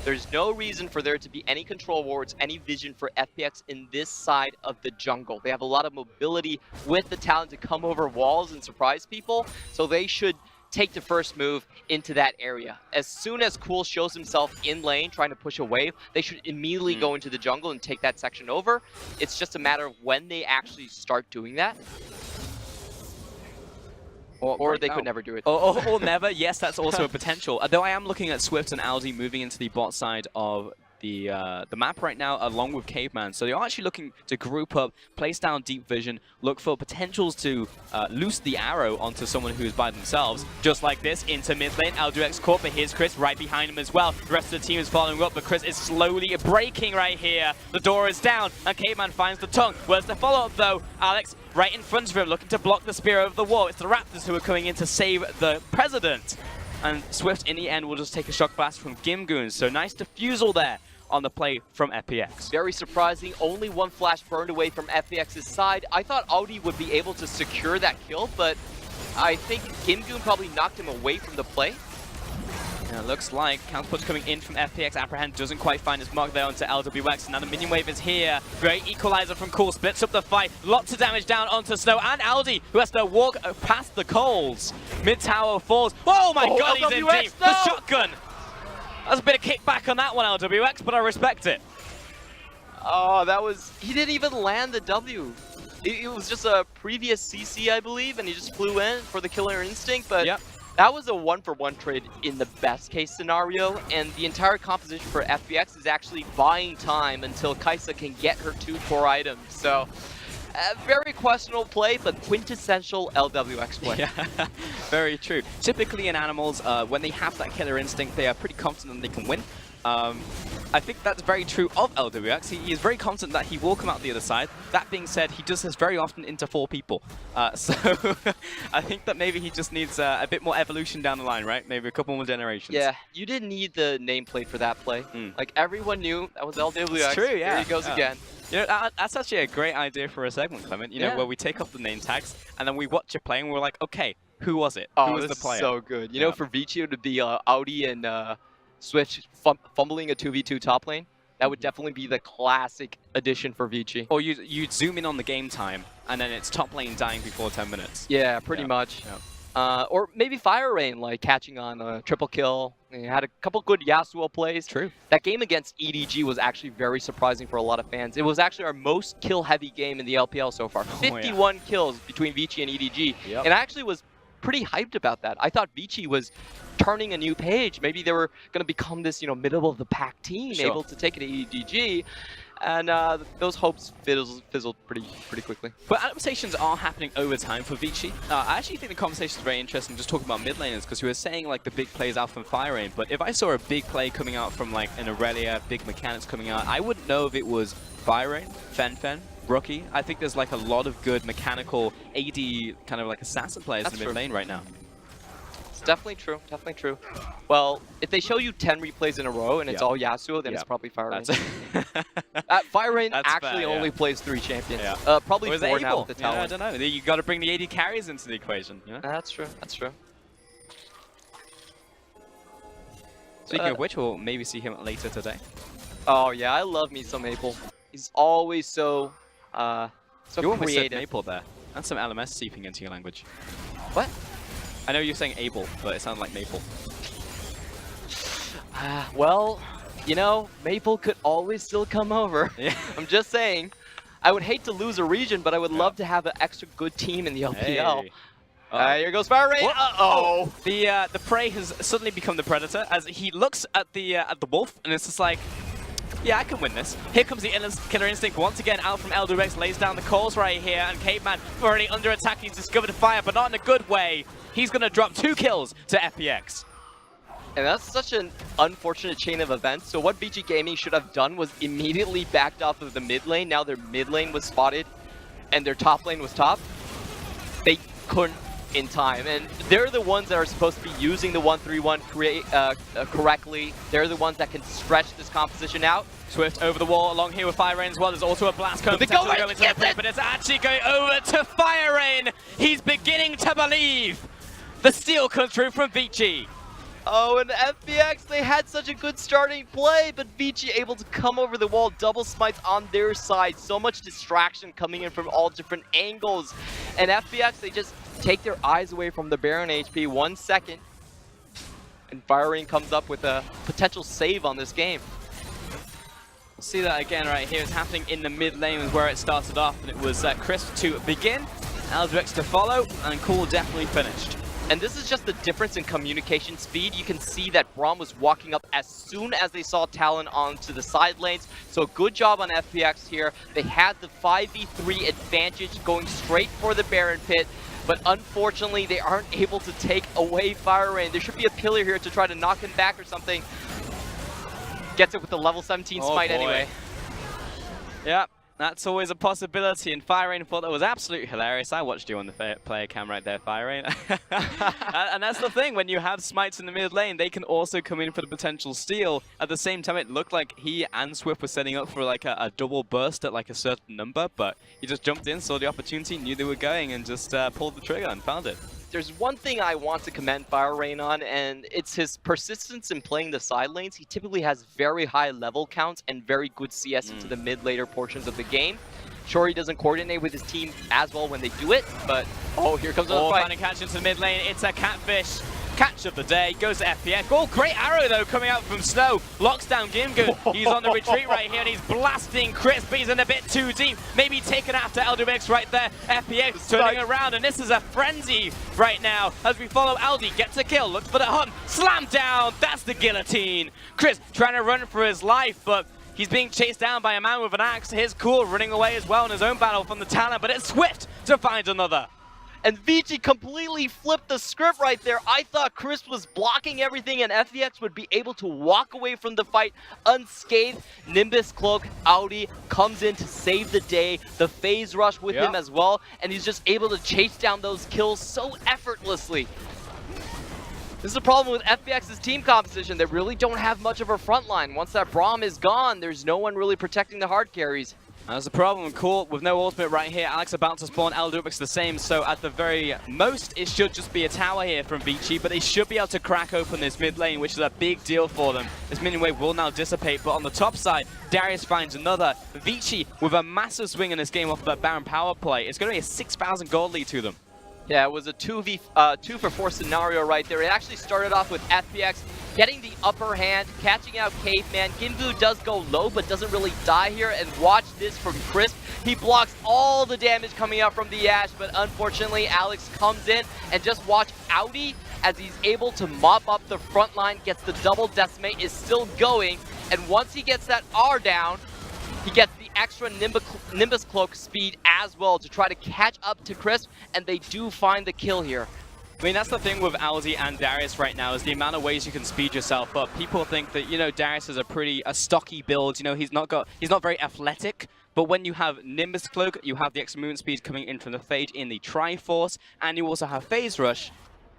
Speaker 6: There's no reason for there to be any control wards, any vision for FPX in this side of the jungle. They have a lot of mobility with the talent to come over walls and surprise people, so they should take the first move into that area. As soon as Cool shows himself in lane trying to push a wave, they should immediately go into the jungle and take that section over. It's just a matter of when they actually start doing that. Or they could never do it.
Speaker 4: Or never. Yes, that's also a potential. Though I am looking at Swift and Aldi moving into the bot side of the map right now, along with Caveman. So they're actually looking to group up, place down deep vision, look for potentials to loose the arrow onto someone who is by themselves. Just like this, into mid lane, LWX caught, but here's Chris right behind him as well. The rest of the team is following up, but Chris is slowly breaking right here. The door is down, and Caveman finds the tongue. Where's the follow-up though? Alex right in front of him, looking to block the spear over the wall. It's the Raptors who are coming in to save the President. And Swift, in the end, will just take a shock blast from Gimgoon. So nice defusal there on the play from FPX.
Speaker 6: Very surprising. Only one flash burned away from FPX's side. I thought Audi would be able to secure that kill, but I think Gimgoon probably knocked him away from the play.
Speaker 4: And it looks like counterpunch coming in from FPX. Apprehend doesn't quite find his mark there onto LWX. Now the minion wave is here. Great equalizer from Cool. Splits up the fight. Lots of damage down onto Snow and Aldi, who has to walk past the coals. Mid tower falls. Oh my god, he's in deep.
Speaker 6: No!
Speaker 4: The shotgun That's a bit of kickback on that one, LWX, but I respect it.
Speaker 6: Oh, that was... He didn't even land the W. It was just a previous CC, I believe, and he just flew in for the killer instinct, but that was a 1-for-1 trade in the best case scenario, and the entire composition for FPX is actually buying time until Kaisa can get her 2 core items. So, a very questionable play, but quintessential LWX play.
Speaker 4: Yeah, very true. Typically in Animals, when they have that killer instinct, they are pretty confident they can win. I think that's very true of LWX. He is very confident that he will come out the other side. That being said, he does this very often into 4 people. So I think that maybe he just needs a bit more evolution down the line, right? Maybe a couple more generations.
Speaker 6: Yeah, you didn't need the nameplate for that play. Like, everyone knew that was LWX.
Speaker 4: It's true, yeah.
Speaker 6: Here he goes again.
Speaker 4: You know, that's actually a great idea for a segment, Clement. You know, where we take up the name tags and then we watch it play and we're like, okay, who was it? Who was the player?
Speaker 6: So good. You know, for Vici to be Audi and Switch fumbling a 2v2 top lane, that would definitely be the classic addition for Vici.
Speaker 4: Or you'd zoom in on the game time, and then it's top lane dying before 10 minutes.
Speaker 6: Yeah, pretty much. Or maybe Fire Rain, like catching on a triple kill. He had a couple good Yasuo plays.
Speaker 4: True.
Speaker 6: That game against EDG was actually very surprising for a lot of fans. It was actually our most kill-heavy game in the LPL so far. 51 kills between Vici and EDG. And I actually was pretty hyped about that. I thought Vici was turning a new page. Maybe they were going to become this, middle-of-the-pack team, able to take it to EDG. And those hopes fizzled pretty quickly.
Speaker 4: But adaptations are happening over time for Vici. I actually think the conversation is very interesting just talking about mid laners, because we were saying like the big plays out from Fire Rain, but if I saw a big play coming out from like an Aurelia, big mechanics coming out, I wouldn't know if it was Fire Rain, Fen, Rookie. I think there's like a lot of good mechanical AD kind of like assassin players in the mid lane right now.
Speaker 6: It's definitely true. Well, if they show you 10 replays in a row and it's all Yasuo, then it's probably Fire Rain. Fire Rain actually only plays 3 champions. Probably 4 now with the talent.
Speaker 4: I don't know. You got to bring the AD carries into the equation. You know?
Speaker 6: That's true.
Speaker 4: Speaking of which, we'll maybe see him later today.
Speaker 6: Oh yeah, I love me some Maple. He's always so
Speaker 4: you almost said
Speaker 6: creative.
Speaker 4: Maple there. That's some LMS seeping into your language.
Speaker 6: What?
Speaker 4: I know you're saying Able, but it sounded like Maple.
Speaker 6: Well, Maple could always still come over.
Speaker 4: Yeah.
Speaker 6: I'm just saying. I would hate to lose a region, but I would love to have an extra good team in the LPL.
Speaker 4: Hey.
Speaker 6: Here goes Fire Rain. Uh-oh.
Speaker 4: The prey has suddenly become the predator as he looks at the wolf, and it's just like, yeah, I can win this. Here comes the killer instinct once again out from LWX, lays down the calls right here, and Caveman already under attack. He's discovered fire, but not in a good way. He's going to drop 2 kills to FPX.
Speaker 6: And that's such an unfortunate chain of events. So what Vici Gaming should have done was immediately backed off of the mid lane. Now their mid lane was spotted and their top lane was top. They couldn't in time. And they're the ones that are supposed to be using the 1-3-1 correctly. They're the ones that can stretch this composition out.
Speaker 4: Swift over the wall along here with Fire Rain as well. There's also a blast cone potentially going into the play, but it's actually going over to Fire Rain. He's beginning to believe. The steal comes through from Vici.
Speaker 6: Oh, and FPX, they had such a good starting play, but Vici able to come over the wall, double smites on their side. So much distraction coming in from all different angles. And FPX, they just take their eyes away from the Baron HP 1 second. And Fire Rain comes up with a potential save on this game.
Speaker 4: See that again right here. It's happening in the mid lane is where it started off, and it was Crisp to begin, Aldrix to follow, and Cool definitely finished.
Speaker 6: And this is just the difference in communication speed. You can see that Braum was walking up as soon as they saw Talon onto the side lanes. So good job on FPX here. They had the 5v3 advantage going straight for the Baron pit. But unfortunately, they aren't able to take away Fire Rain. There should be a pillar here to try to knock him back or something. Gets it with the level 17 smite anyway.
Speaker 4: Yeah, that's always a possibility. And Fire Rain thought that was absolutely hilarious. I watched you on the player cam right there, Fire Rain. And that's the thing, when you have smites in the mid lane, they can also come in for the potential steal. At the same time, it looked like he and Swift were setting up for like a double burst at like a certain number, but he just jumped in, saw the opportunity, knew they were going, and just pulled the trigger and found it.
Speaker 6: There's one thing I want to commend Fire Rain on, and it's his persistence in playing the side lanes. He typically has very high level counts and very good CS into the mid-later portions of the game. Sure, he doesn't coordinate with his team as well when they do it, but oh, here comes another fight.
Speaker 4: Finding catch into the mid lane. It's a catfish. Catch of the day goes to FPX. Oh, great arrow though coming out from Snow. Locks down Gimgoon. He's on the retreat right here and he's blasting Chris, but he's in a bit too deep. Maybe taken after LPX right there. FPX turning around and this is a frenzy right now as we follow Aldi. Gets a kill, looks for the hunt. Slam down, that's the guillotine. Chris trying to run for his life, but he's being chased down by a man with an axe. Here's Cool running away as well in his own battle from the talent, but it's Swift to find another.
Speaker 6: And Vici completely flipped the script right there. I thought Chris was blocking everything and FPX would be able to walk away from the fight unscathed. Nimbus Cloak, Audi comes in to save the day. The phase rush with him as well. And he's just able to chase down those kills so effortlessly. This is the problem with FPX's team composition. They really don't have much of a front line. Once that Braum is gone, there's no one really protecting the hard carries.
Speaker 4: That's the problem. Cool, with no ultimate right here. Alex about to spawn, Eldubix the same, so at the very most, it should just be a tower here from Vici, but they should be able to crack open this mid lane, which is a big deal for them. This minion wave will now dissipate, but on the top side, Darius finds another. Vici with a massive swing in this game off of that Baron power play. It's going to be a 6,000 gold lead to them.
Speaker 6: Yeah, it was a 2 for 4 scenario right there. It actually started off with FPX getting the upper hand, catching out Caveman. Ginbu does go low, but doesn't really die here. And watch this from Crisp. He blocks all the damage coming out from the Ashe, but unfortunately, Alex comes in and just watch Audi as he's able to mop up the front line, gets the double decimate, is still going. And once he gets that R down, he gets the extra Nimbus Cloak speed as well to try to catch up to Crisp, and they do find the kill here.
Speaker 4: I mean, that's the thing with Aldi and Darius right now, is the amount of ways you can speed yourself up. People think that, you know, Darius is a stocky build. You know, he's not very athletic. But when you have Nimbus Cloak, you have the extra movement speed coming in from the Phage in the Triforce, and you also have Phase Rush.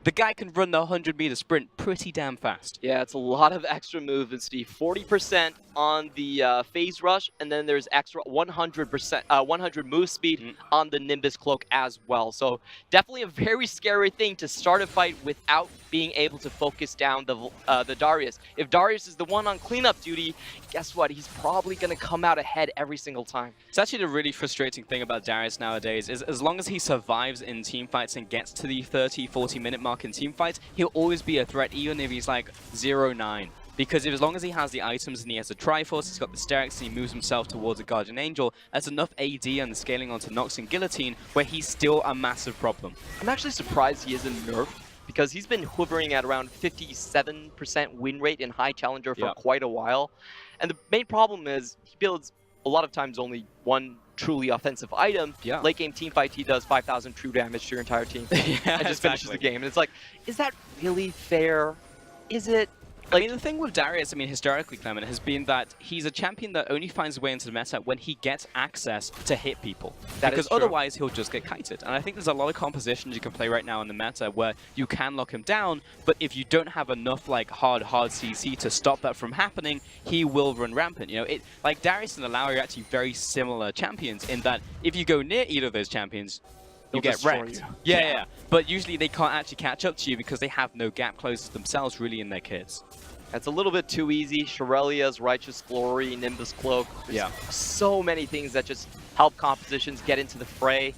Speaker 4: The guy can run the 100-meter sprint pretty damn fast.
Speaker 6: Yeah, it's a lot of extra movement, Steve. 40% on the phase rush, and then there's extra 100 move speed on the Nimbus Cloak as well. So definitely a very scary thing to start a fight without being able to focus down the Darius. If Darius is the one on cleanup duty, guess what? He's probably going to come out ahead every single time.
Speaker 4: It's actually the really frustrating thing about Darius nowadays is as long as he survives in team fights and gets to the 30-40 minute mark in team fights, he'll always be a threat even if he's like 0-9. Because as long as he has the items and he has the Triforce, he's got the Sterix, and he moves himself towards a Guardian Angel, that's enough AD and the scaling onto Nox and Guillotine where he's still a massive problem.
Speaker 6: I'm actually surprised he isn't nerfed, because he's been hovering at around 57% win rate in High Challenger for quite a while. And the main problem is he builds a lot of times only one truly offensive item. Late game team fight, he does 5,000 true damage to your entire team and just finishes the game. And it's like, is that really fair? Is it?
Speaker 4: Like, I mean, the thing with Darius, I mean, historically, Clement, has been that he's a champion that only finds his way into the meta when he gets access to hit people. Because otherwise, he'll just get kited. And I think there's a lot of compositions you can play right now in the meta where you can lock him down, but if you don't have enough, like, hard CC to stop that from happening, he will run rampant. You know, like, Darius and Alawi are actually very similar champions in that if you go near either of those champions, you get wrecked. Yeah. But usually they can't actually catch up to you because they have no gap closers themselves really in their kits.
Speaker 6: That's a little bit too easy. Shirelia's Righteous Glory, Nimbus Cloak. There's so many things that just help compositions get into the fray.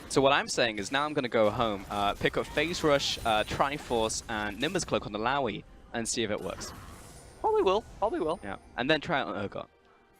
Speaker 4: So what I'm saying is now I'm going to go home, pick up Phase Rush, Triforce, and Nimbus Cloak on the Lowy and see if it works.
Speaker 6: Probably will. Probably will.
Speaker 4: Yeah. And then try it on Urgot.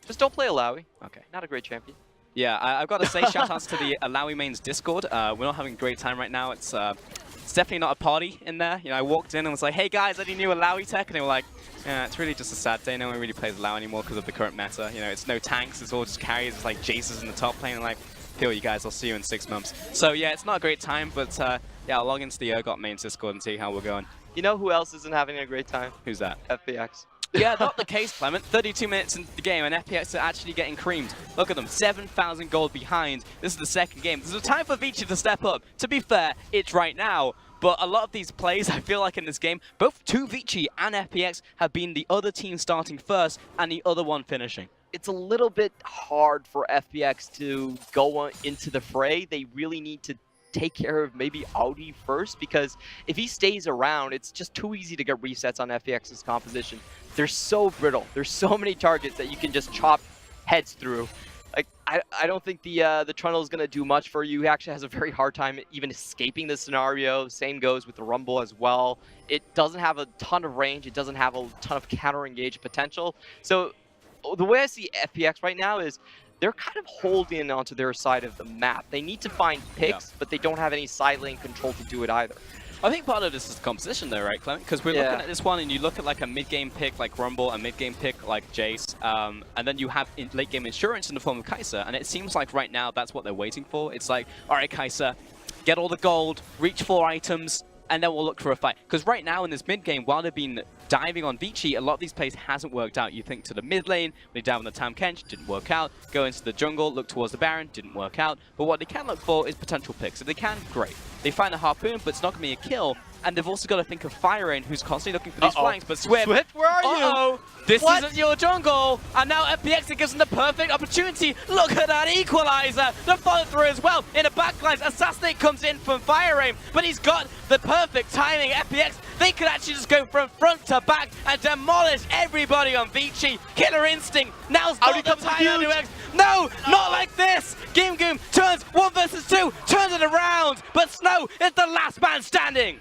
Speaker 6: Just don't play Alawi.
Speaker 4: Okay.
Speaker 6: Not a great champion.
Speaker 4: Yeah, I've got to say shoutouts to the Alawi mains Discord. We're not having a great time right now. It's definitely not a party in there. You know, I walked in and was like, hey guys, any new Alawi tech? And they were like, yeah, it's really just a sad day. No one really plays Alawi anymore because of the current meta. You know, it's no tanks, it's all just carries. It's like Jace's in the top lane. And like, feel you guys, I'll see you in 6 months. So yeah, it's not a great time, but yeah, I'll log into the Urgot mains Discord and see how we're going.
Speaker 6: You know who else isn't having a great time?
Speaker 4: Who's that?
Speaker 6: FPX.
Speaker 4: Yeah, not the case, Clement. 32 minutes into the game, and FPX are actually getting creamed. Look at them, 7,000 gold behind. This is the second game. There's a time for Vici to step up. To be fair, it's right now. But a lot of these plays, I feel like in this game, both to Vici and FPX have been the other team starting first and the other one finishing.
Speaker 6: It's a little bit hard for FPX to go into the fray. They really need to take care of maybe Audi first, because if he stays around, it's just too easy to get resets on FPX's composition. They're so brittle. There's so many targets that you can just chop heads through. Like, I don't think the Trundle is going to do much for you. He actually has a very hard time even escaping this scenario. Same goes with the Rumble as well. It doesn't have a ton of range. It doesn't have a ton of counter-engage potential. So the way I see FPX right now is they're kind of holding onto their side of the map. They need to find picks, but they don't have any side lane control to do it either.
Speaker 4: I think part of this is the composition though, right, Clement? Because we're looking at this one and you look at like a mid-game pick like Rumble, a mid-game pick like Jace, and then you have late-game insurance in the form of Kai'Sa, and it seems like right now that's what they're waiting for. It's like, alright Kai'Sa, get all the gold, reach 4 items, and then we'll look for a fight. Because right now in this mid-game, while they've been diving on Vici, a lot of these plays hasn't worked out. You think to the mid lane, they dive on the Tam Kench, didn't work out. Go into the jungle, look towards the Baron, didn't work out. But what they can look for is potential picks. If they can, great. They find a Harpoon, but it's not going to be a kill. And they've also got to think of Fire Rain, who's constantly looking for these flanks. But Swift,
Speaker 6: where are you?
Speaker 4: This isn't your jungle. And now FPX, it gives them the perfect opportunity. Look at that equalizer. The follow through as well. In the backlines, Assassinate comes in from Fire Rain, but he's got the perfect timing. FPX, they could actually just go from front to back and demolish everybody on Vici. Killer instinct. Now's not the time. No, not like this. Gimgoom turns 1 versus 2, turns it around. But Snow is the last man standing.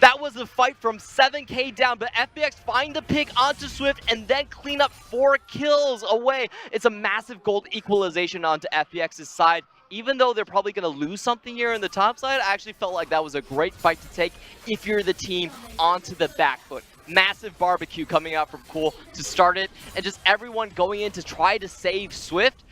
Speaker 6: That was a fight from 7k down, but FPX find the pick onto Swift and then clean up 4 kills away. It's a massive gold equalization onto FPX's side. Even though they're probably going to lose something here in the top side, I actually felt like that was a great fight to take if you're the team onto the back foot. Massive barbecue coming out from Cool to start it, and just everyone going in to try to save Swift.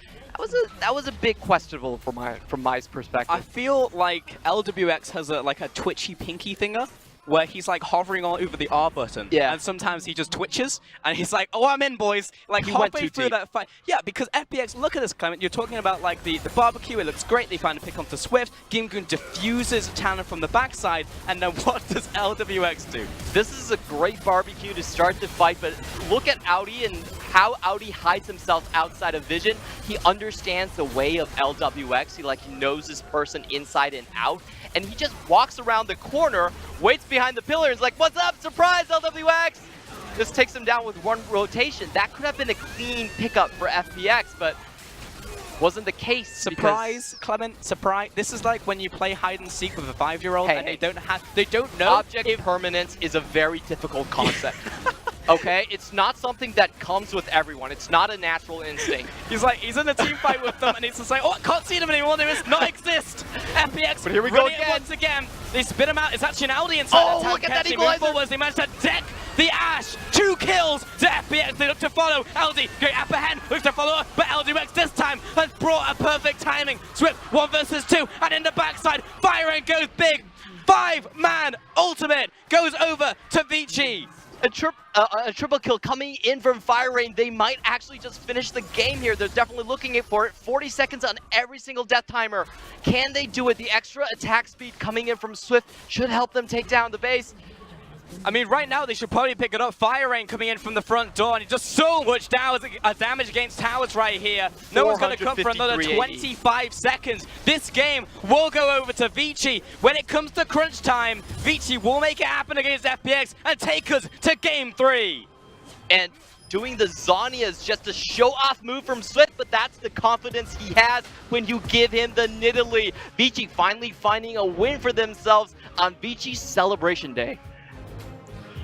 Speaker 6: That was a bit questionable from my perspective.
Speaker 4: I feel like LWX has a twitchy pinky thinger, where he's like hovering all over the R button, and sometimes he just twitches, and he's like, "Oh, I'm in, boys!" Like halfway through that fight, because FPX, look at this, Clement. You're talking about like the barbecue. It looks great. They find a pick onto Swift. Gimgoon diffuses Tanner from the backside, and then what does LWX do?
Speaker 6: This is a great barbecue to start the fight, but look at Audi and how Audi hides himself outside of vision. He understands the way of LWX. He knows this person inside and out, and he just walks around the corner, waits behind the pillars, like, "What's up? Surprise, LWX!" Just takes him down with 1 rotation. That could have been a clean pickup for FPX, but wasn't the case.
Speaker 4: Surprise, Clement, surprise. This is like when you play hide and seek with a 5-year-old and they don't know.
Speaker 6: Object permanence is a very difficult concept. Okay, it's not something that comes with everyone. It's not a natural instinct.
Speaker 4: He's in a team fight with them, and it's just like, oh, I can't see them anymore. They must not exist. FPX,
Speaker 6: but here we go again.
Speaker 4: Once again. They spit him out. It's actually an Audi inside.
Speaker 6: Oh, look at that equalizer.
Speaker 4: They managed to deck the Ashe. 2 kills to FPX. They look to follow. Aldi, great upper hand, looks to follow up, but LDX this time has brought a perfect timing. Swift 1 versus 2, and in the backside, Fire Rain goes big. 5-man ultimate goes over to Vici.
Speaker 6: A triple kill coming in from Fire Rain. They might actually just finish the game here. They're definitely looking for it. 40 seconds on every single death timer. Can they do it? The extra attack speed coming in from Swift should help them take down the base.
Speaker 4: I mean, right now they should probably pick it up. Fire Rain coming in from the front door, and he does so much damage against towers right here. No one's going to come for another 25 seconds. This game will go over to Vici. When it comes to crunch time, Vici will make it happen against FPX and take us to Game 3.
Speaker 6: And doing the Zhonya is just a show-off move from Swift, but that's the confidence he has when you give him the Nidalee. Vici finally finding a win for themselves on Vici's Celebration Day.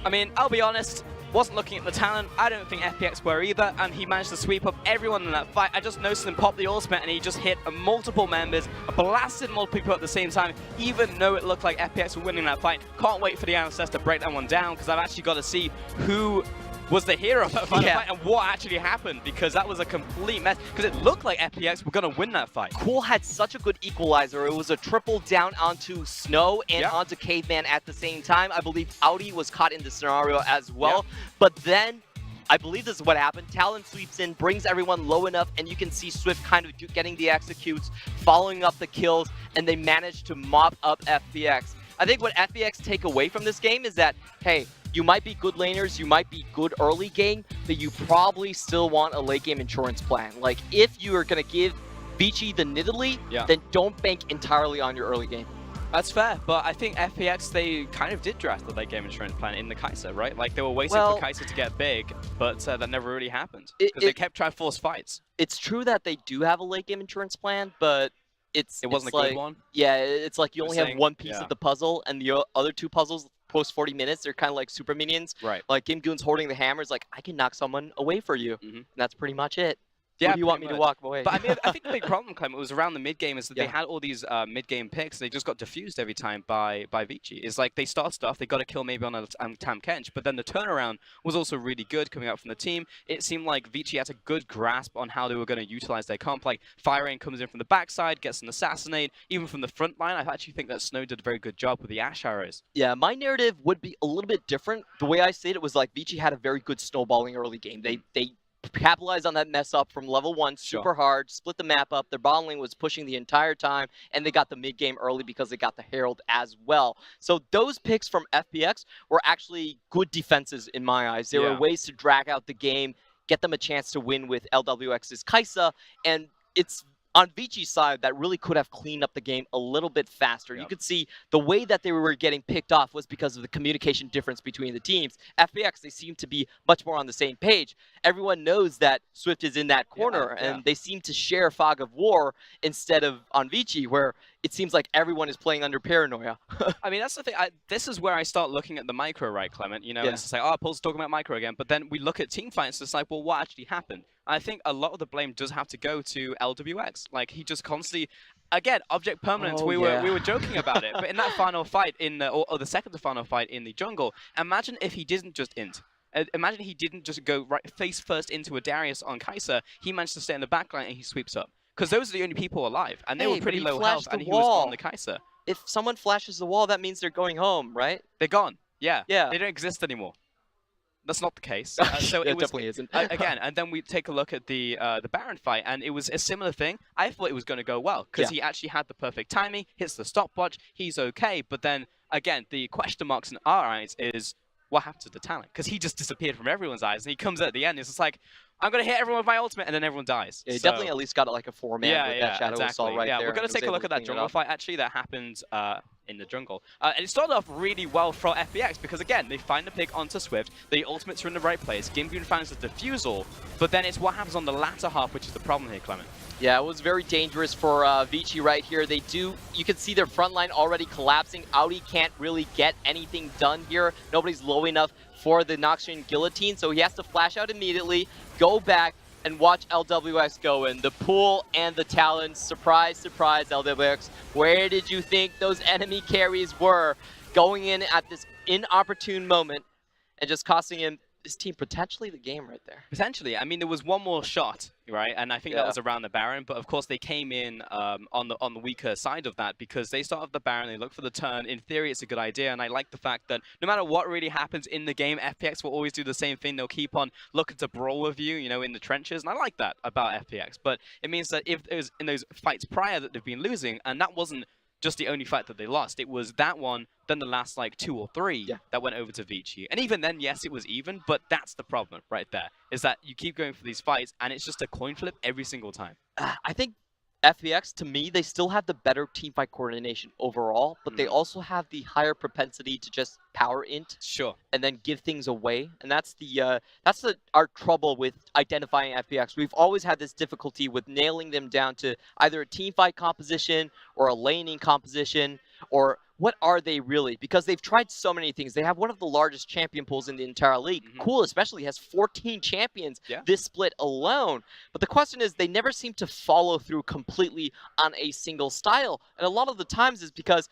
Speaker 4: I mean, I'll be honest, wasn't looking at the talent. I don't think FPX were either, and he managed to sweep up everyone in that fight. I just noticed him pop the ultimate, and he just hit multiple members, blasted multiple people at the same time, even though it looked like FPX were winning that fight. Can't wait for the analysts to break that one down, because I've actually got to see who was the hero of that fight and what actually happened, because that was a complete mess, because it looked like FPX were going to win that fight.
Speaker 6: Cool had such a good equalizer. It was a triple down onto Snow and onto Caveman at the same time. I believe Audi was caught in the scenario as well, but then I believe this is what happened. Talon sweeps in, brings everyone low enough, and you can see Swift kind of getting the executes, following up the kills, and they managed to mop up FPX. I think what FPX take away from this game is that, hey, you might be good laners, you might be good early game, but you probably still want a late game insurance plan. Like, if you are going to give Vici the Nidalee, then don't bank entirely on your early game.
Speaker 4: That's fair, but I think FPX, they kind of did draft the late game insurance plan in the Kai'Sa, right? Like, they were waiting for Kai'Sa to get big, but that never really happened. Because they kept trying to force fights.
Speaker 6: It's true that they do have a late game insurance plan, but it wasn't
Speaker 4: a good one?
Speaker 6: Yeah, it's like you only have one piece of the puzzle, and the other two puzzles post 40 minutes, they're kind of like super minions.
Speaker 4: Right.
Speaker 6: Like, Kim Goon's holding the hammers, like, I can knock someone away for you. And that's pretty much it.
Speaker 4: Yeah,
Speaker 6: Or do you want me to walk away?
Speaker 4: But I mean, I think the big problem, Clement, was around the mid-game is that they had all these mid-game picks, and they just got diffused every time by Vici. It's like they start stuff, they got to kill maybe on a Tam Kench, but then the turnaround was also really good coming out from the team. It seemed like Vici had a good grasp on how they were going to utilize their comp. Like, Fire comes in from the backside, gets an assassinate, even from the front line. I actually think that Snow did a very good job with the Ash arrows.
Speaker 6: Yeah, my narrative would be a little bit different. The way I see it was like Vici had a very good snowballing early game. They capitalized on that mess up from level 1 super hard, split the map up. Their bottom lane was pushing the entire time, and they got the mid game early because they got the Herald as well. So those picks from FPX were actually good defenses in my eyes. They were ways to drag out the game, get them a chance to win with LWX's Kai'Sa, and it's on Vici's side that really could have cleaned up the game a little bit faster. You could see the way that they were getting picked off was because of the communication difference between the teams. FPX, they seem to be much more on the same page. Everyone knows that Swift is in that corner, and they seem to share Fog of War instead of on Vici, where it seems like everyone is playing under paranoia.
Speaker 4: I mean, that's the thing. This is where I start looking at the micro, right, Clement? You know, it's just like, oh, Paul's talking about micro again. But then we look at team fights, it's like, well, what actually happened? I think a lot of the blame does have to go to LWX. Like, he just constantly, again, object permanence. We were joking about it, but in that final fight or the second to final fight in the jungle, imagine if he didn't just int. Imagine he didn't just go face first into a Darius on Kai'Sa. He managed to stay in the backline and he sweeps up. Because those are the only people alive, and they were pretty low health, and he was on the Kai'Sa.
Speaker 6: If someone flashes the wall, that means they're going home, right?
Speaker 4: They're gone. Yeah.
Speaker 6: Yeah.
Speaker 4: They don't exist anymore. That's not the case.
Speaker 6: So it definitely isn't.
Speaker 4: Again, and then we take a look at the Baron fight, and it was a similar thing. I thought it was going to go well, because he actually had the perfect timing, hits the stopwatch, he's okay, but then, again, the question marks in our eyes is, what happened to the talent? Because he just disappeared from everyone's eyes, and he comes at the end, it's just like, I'm going to hit everyone with my ultimate, and then everyone dies.
Speaker 6: Yeah, definitely at least got like a 4-man with that Shadow Assault right there.
Speaker 4: We're going to take a look at that jungle fight, actually, that happened in the jungle. And it started off really well for FPX, because again, they find the pick onto Swift, the ultimates are in the right place, Gimgoon finds the defusal, but then it's what happens on the latter half, which is the problem here, Clement.
Speaker 6: Yeah, it was very dangerous for Vici right here. You can see their front line already collapsing. Audi can't really get anything done here. Nobody's low enough for the Noxian Guillotine, so he has to flash out immediately, go back, and watch LWX go in. The pool and the Talons. Surprise, surprise, LWX. Where did you think those enemy carries were? Going in at this inopportune moment and just costing his team potentially the game right there.
Speaker 4: Potentially. I mean, there was one more shot, right? And I think that was around the Baron, but of course they came in on the weaker side of that, because they start off the Baron, they look for the turn. In theory, it's a good idea, and I like the fact that no matter what really happens in the game, FPX will always do the same thing. They'll keep on looking to brawl with you, you know, in the trenches, and I like that about FPX. But it means that if it was in those fights prior that they've been losing, and that wasn't just the only fight that they lost. It was that one, then the last like 2 or 3 that went over to Vici. And even then, yes, it was even, but that's the problem right there, is that you keep going for these fights and it's just a coin flip every single time.
Speaker 6: I think FPX, to me, they still have the better teamfight coordination overall, but they also have the higher propensity to just power int and then give things away. And that's our trouble with identifying FPX. We've always had this difficulty with nailing them down to either a teamfight composition or a laning composition, or what are they really? Because they've tried so many things. They have one of the largest champion pools in the entire league. Cool, especially has 14 champions this split alone. But the question is, they never seem to follow through completely on a single style. And a lot of the times is because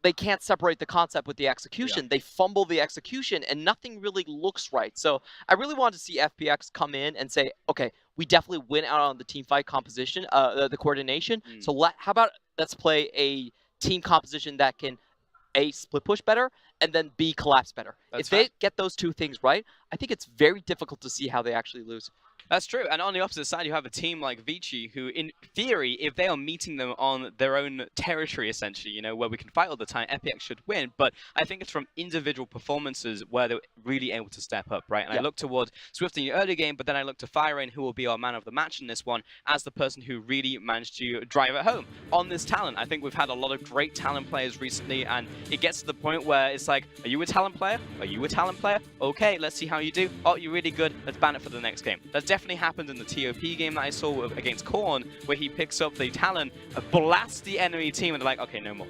Speaker 6: they can't separate the concept with the execution. They fumble the execution and nothing really looks right. So I really want to see FPX come in and say, okay, we definitely win out on the teamfight composition, the coordination. So how about let's play a team composition that can A, split push better, and then B, collapse better. If they get those two things right, I think it's very difficult to see how they actually lose.
Speaker 4: That's true. And on the opposite side, you have a team like Vici, who, in theory, if they are meeting them on their own territory, essentially, you know, where we can fight all the time, FPX should win. But I think it's from individual performances where they're really able to step up, right? And I look towards Swift in the early game, but then I look to FireRain, who will be our man of the match in this one, as the person who really managed to drive it home on this talent. I think we've had a lot of great talent players recently, and it gets to the point where it's like, are you a talent player? Are you a talent player? Okay, let's see how you do. Oh, you're really good. Let's ban it for the next game. That's definitely happened in the TOP game that I saw against Korn, where he picks up the talent, blasts the enemy team, and they're like, okay, no more.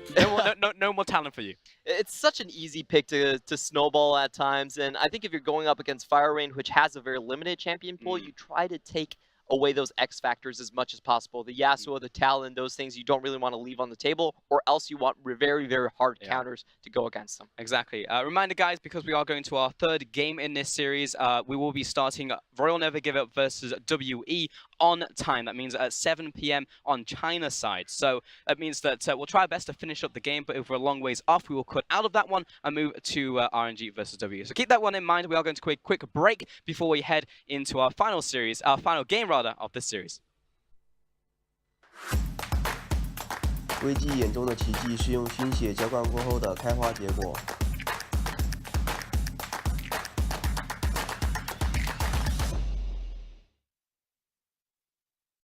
Speaker 4: No more talent for you.
Speaker 6: It's such an easy pick to snowball at times, and I think if you're going up against FireRain, which has a very limited champion pool, you try to take away those X factors as much as possible. The Yasuo, the Talon, those things you don't really want to leave on the table, or else you want very, very hard counters to go against them.
Speaker 4: Exactly. Reminder, guys, because we are going to our third game in this series, we will be starting Royal Never Give Up versus WE on time. That means at 7 p.m. on China side. So that means that we'll try our best to finish up the game, but if we're a long ways off, we will cut out of that one and move to RNG versus WE. So keep that one in mind. We are going to take a quick break before we head into our final series, our final game of this series.
Speaker 3: 危机眼中的奇迹是用熏血浇灌过后的开花结果。